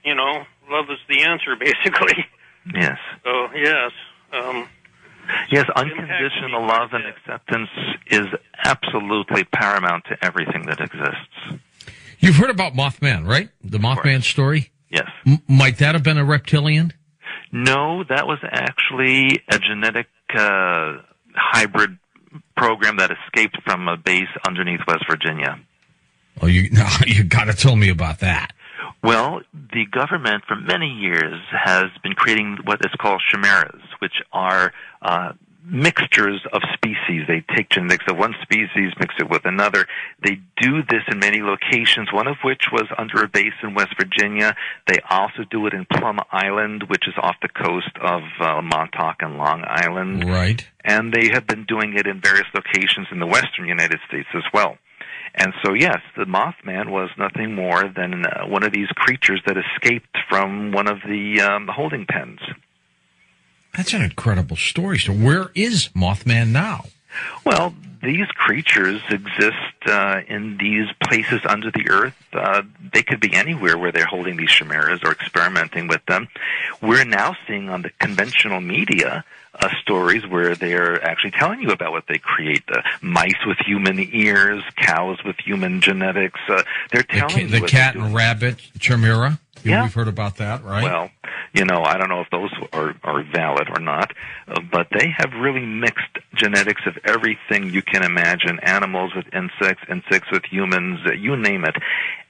You know, love is the answer, basically. Yes. So, yes. Yes, unconditional love and acceptance is absolutely paramount to everything that exists. You've heard about Mothman, right? The Mothman story? Yes. Might that have been a reptilian? No, that was actually a genetic hybrid program that escaped from a base underneath West Virginia. Oh, you got to tell me about that. Well, the government for many years has been creating what is called chimeras, which are mixtures of species. They take genetics of one species, mix it with another. They do this in many locations, one of which was under a base in West Virginia. They also do it in Plum Island, which is off the coast of Montauk and Long Island. Right. And they have been doing it in various locations in the western United States as well. And so, yes, the Mothman was nothing more than one of these creatures that escaped from one of the holding pens. That's an incredible story. So where is Mothman now? Well, these creatures exist in these places under the earth. They could be anywhere where they're holding these chimeras or experimenting with them. We're now seeing on the conventional media stories where they're actually telling you about what they create. Mice with human ears, cows with human genetics. They're telling you the cat and rabbit chimera. Yeah. We've heard about that, right? Well, I don't know if those are valid or not, but they have really mixed genetics of everything you can imagine, animals with insects, insects with humans, you name it.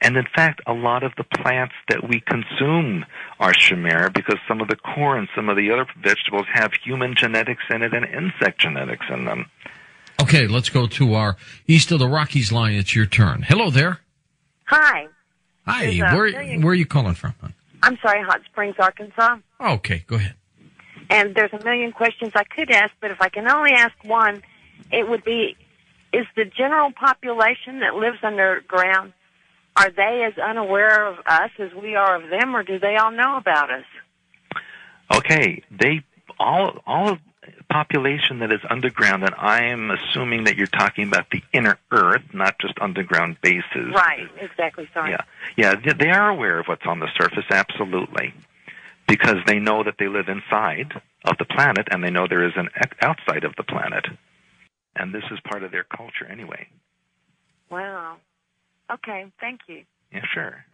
And in fact, a lot of the plants that we consume are chimera because some of the corn, some of the other vegetables have human genetics in it and insect genetics in them. Okay, let's go to our East of the Rockies line. It's your turn. Hello there. Hi. Hi. Where are you calling from? I'm sorry, Hot Springs, Arkansas. Okay, go ahead. And there's a million questions I could ask, but if I can only ask one, it would be, is the general population that lives underground, are they as unaware of us as we are of them, or do they all know about us? Okay, all of population that is underground, and I am assuming that you're talking about the inner earth, not just underground bases. Right, exactly, sorry. Yeah, they are aware of what's on the surface, absolutely, because they know that they live inside of the planet, and they know there is an outside of the planet, and this is part of their culture anyway. Wow. Okay, thank you. Yeah, sure.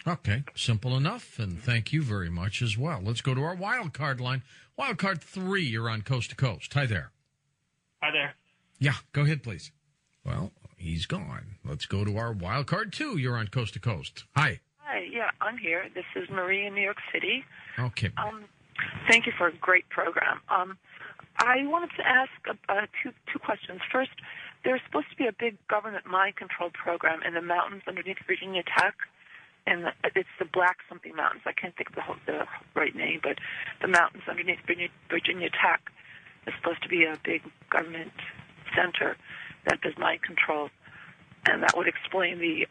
Okay, simple enough, and thank you very much as well. Let's go to our wild card line. Wild card 3, you're on Coast to Coast. Hi there. Hi there. Yeah, go ahead, please. Well, he's gone. Let's go to our wild card 2, you're on Coast to Coast. Hi. Hi, yeah, I'm here. This is Marie in New York City. Okay. Thank you for a great program. I wanted to ask two questions. First, there's supposed to be a big government mind control program in the mountains underneath Virginia Tech, and it's the Black something mountains. I can't think of the right name, but the mountains underneath Virginia Tech is supposed to be a big government center that does mind control, and that would explain the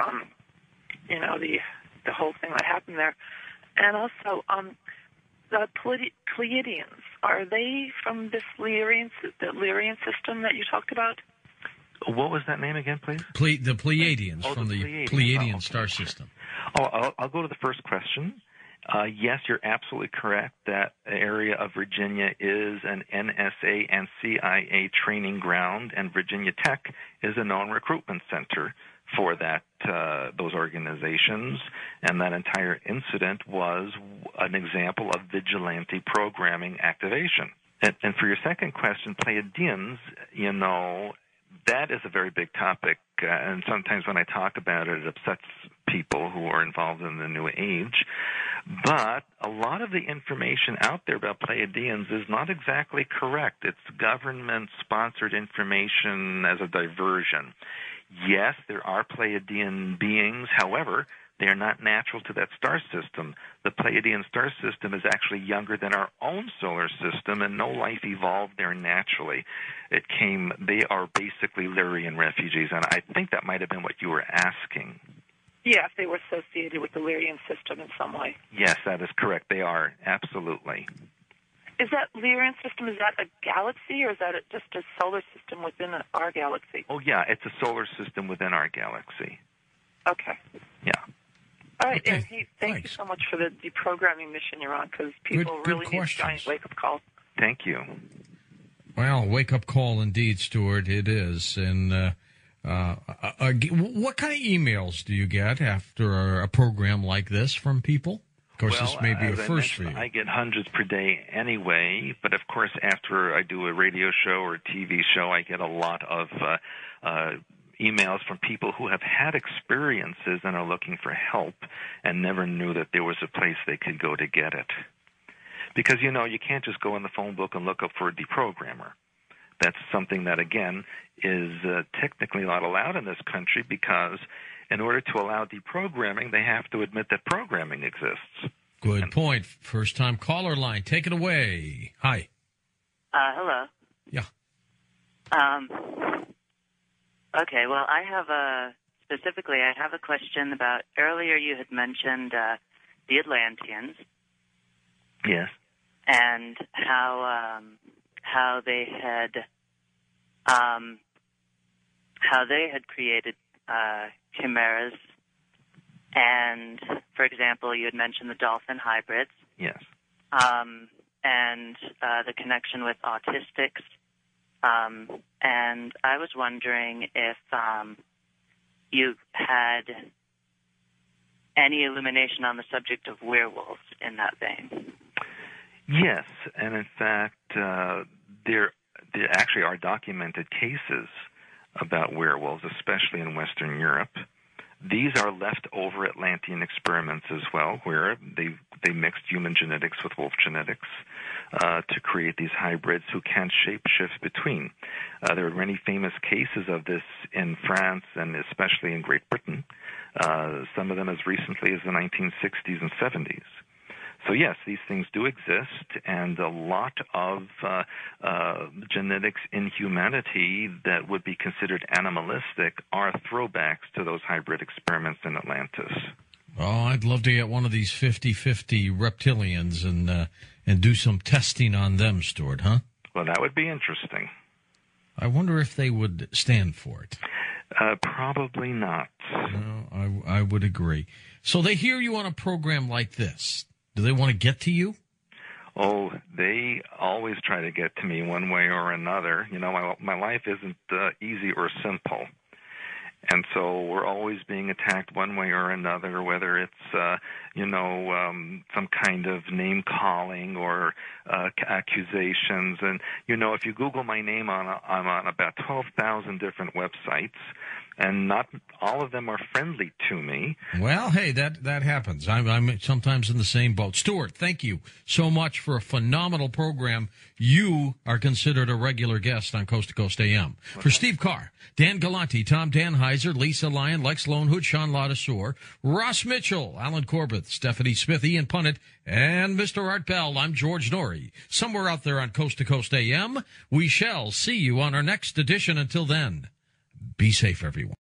whole thing that happened there. And also, the Pleiadians, are they from this Lyrian system that you talked about? What was that name again, please? The Pleiadians, from the Pleiadian star system. I'll go to the first question. Yes, you're absolutely correct. That area of Virginia is an NSA and CIA training ground, and Virginia Tech is a known recruitment center for those organizations. And that entire incident was an example of vigilante programming activation. And for your second question, Pleiadians, that is a very big topic, and sometimes when I talk about it, it upsets people who are involved in the New Age. But a lot of the information out there about Pleiadians is not exactly correct. It's government-sponsored information as a diversion. Yes, there are Pleiadian beings. However, they are not natural to that star system. The Pleiadian star system is actually younger than our own solar system, and no life evolved there naturally. They are basically Lyrian refugees, and I think that might have been what you were asking. Yeah, if they were associated with the Lyrian system in some way. Yes, that is correct. They are, absolutely. Is that Lyrian system, is that a galaxy, or is that just a solar system within our galaxy? Oh, yeah, it's a solar system within our galaxy. Okay. Yeah. All right, Okay. and thank you so much for the deprogramming mission you're on, because people really need a giant wake-up call. Thank you. Well, wake-up call indeed, Stuart, it is. And what kind of emails do you get after a program like this from people? Of course, this may be a first for you. I get hundreds per day anyway, but of course, after I do a radio show or a TV show, I get a lot of emails from people who have had experiences and are looking for help and never knew that there was a place they could go to get it. Because, you can't just go in the phone book and look up for a deprogrammer. That's something that, again, is technically not allowed in this country because in order to allow deprogramming, they have to admit that programming exists. Good point. First-time caller line. Take it away. Hi. Hello. Yeah. Okay, well, I have a question about, earlier you had mentioned the Atlanteans. Yes. And how they had created chimeras, and for example, you had mentioned the dolphin hybrids. Yes. And the connection with autistics. And I was wondering if you had any illumination on the subject of werewolves in that vein. Yes, and in fact, there actually are documented cases about werewolves, especially in Western Europe. These are leftover Atlantean experiments as well, where they mixed human genetics with wolf genetics to create these hybrids who can shapeshift between. There are many famous cases of this in France and especially in Great Britain, some of them as recently as the 1960s and 70s. So yes, these things do exist, and a lot of genetics in humanity that would be considered animalistic are throwbacks to those hybrid experiments in Atlantis. Oh, I'd love to get one of these 50-50 reptilians and do some testing on them, Stuart, huh? Well, that would be interesting. I wonder if they would stand for it. Probably not. No, I would agree. So they hear you on a program like this. Do they want to get to you? Oh, they always try to get to me one way or another. My life isn't easy or simple. And so we're always being attacked one way or another, whether it's, some kind of name-calling or accusations. And, if you Google my name, I'm on about 12,000 different websites, and not all of them are friendly to me. Well, hey, that happens. I'm sometimes in the same boat. Stuart, thank you so much for a phenomenal program. You are considered a regular guest on Coast to Coast AM. For Steve Carr, Dan Galanti, Tom Danheiser, Lisa Lyon, Lex Lonehood, Sean Ladassour, Ross Mitchell, Alan Corbett, Stephanie Smith, Ian Punnett, and Mr. Art Bell, I'm George Norrie. Somewhere out there on Coast to Coast AM, we shall see you on our next edition. Until then, be safe, everyone.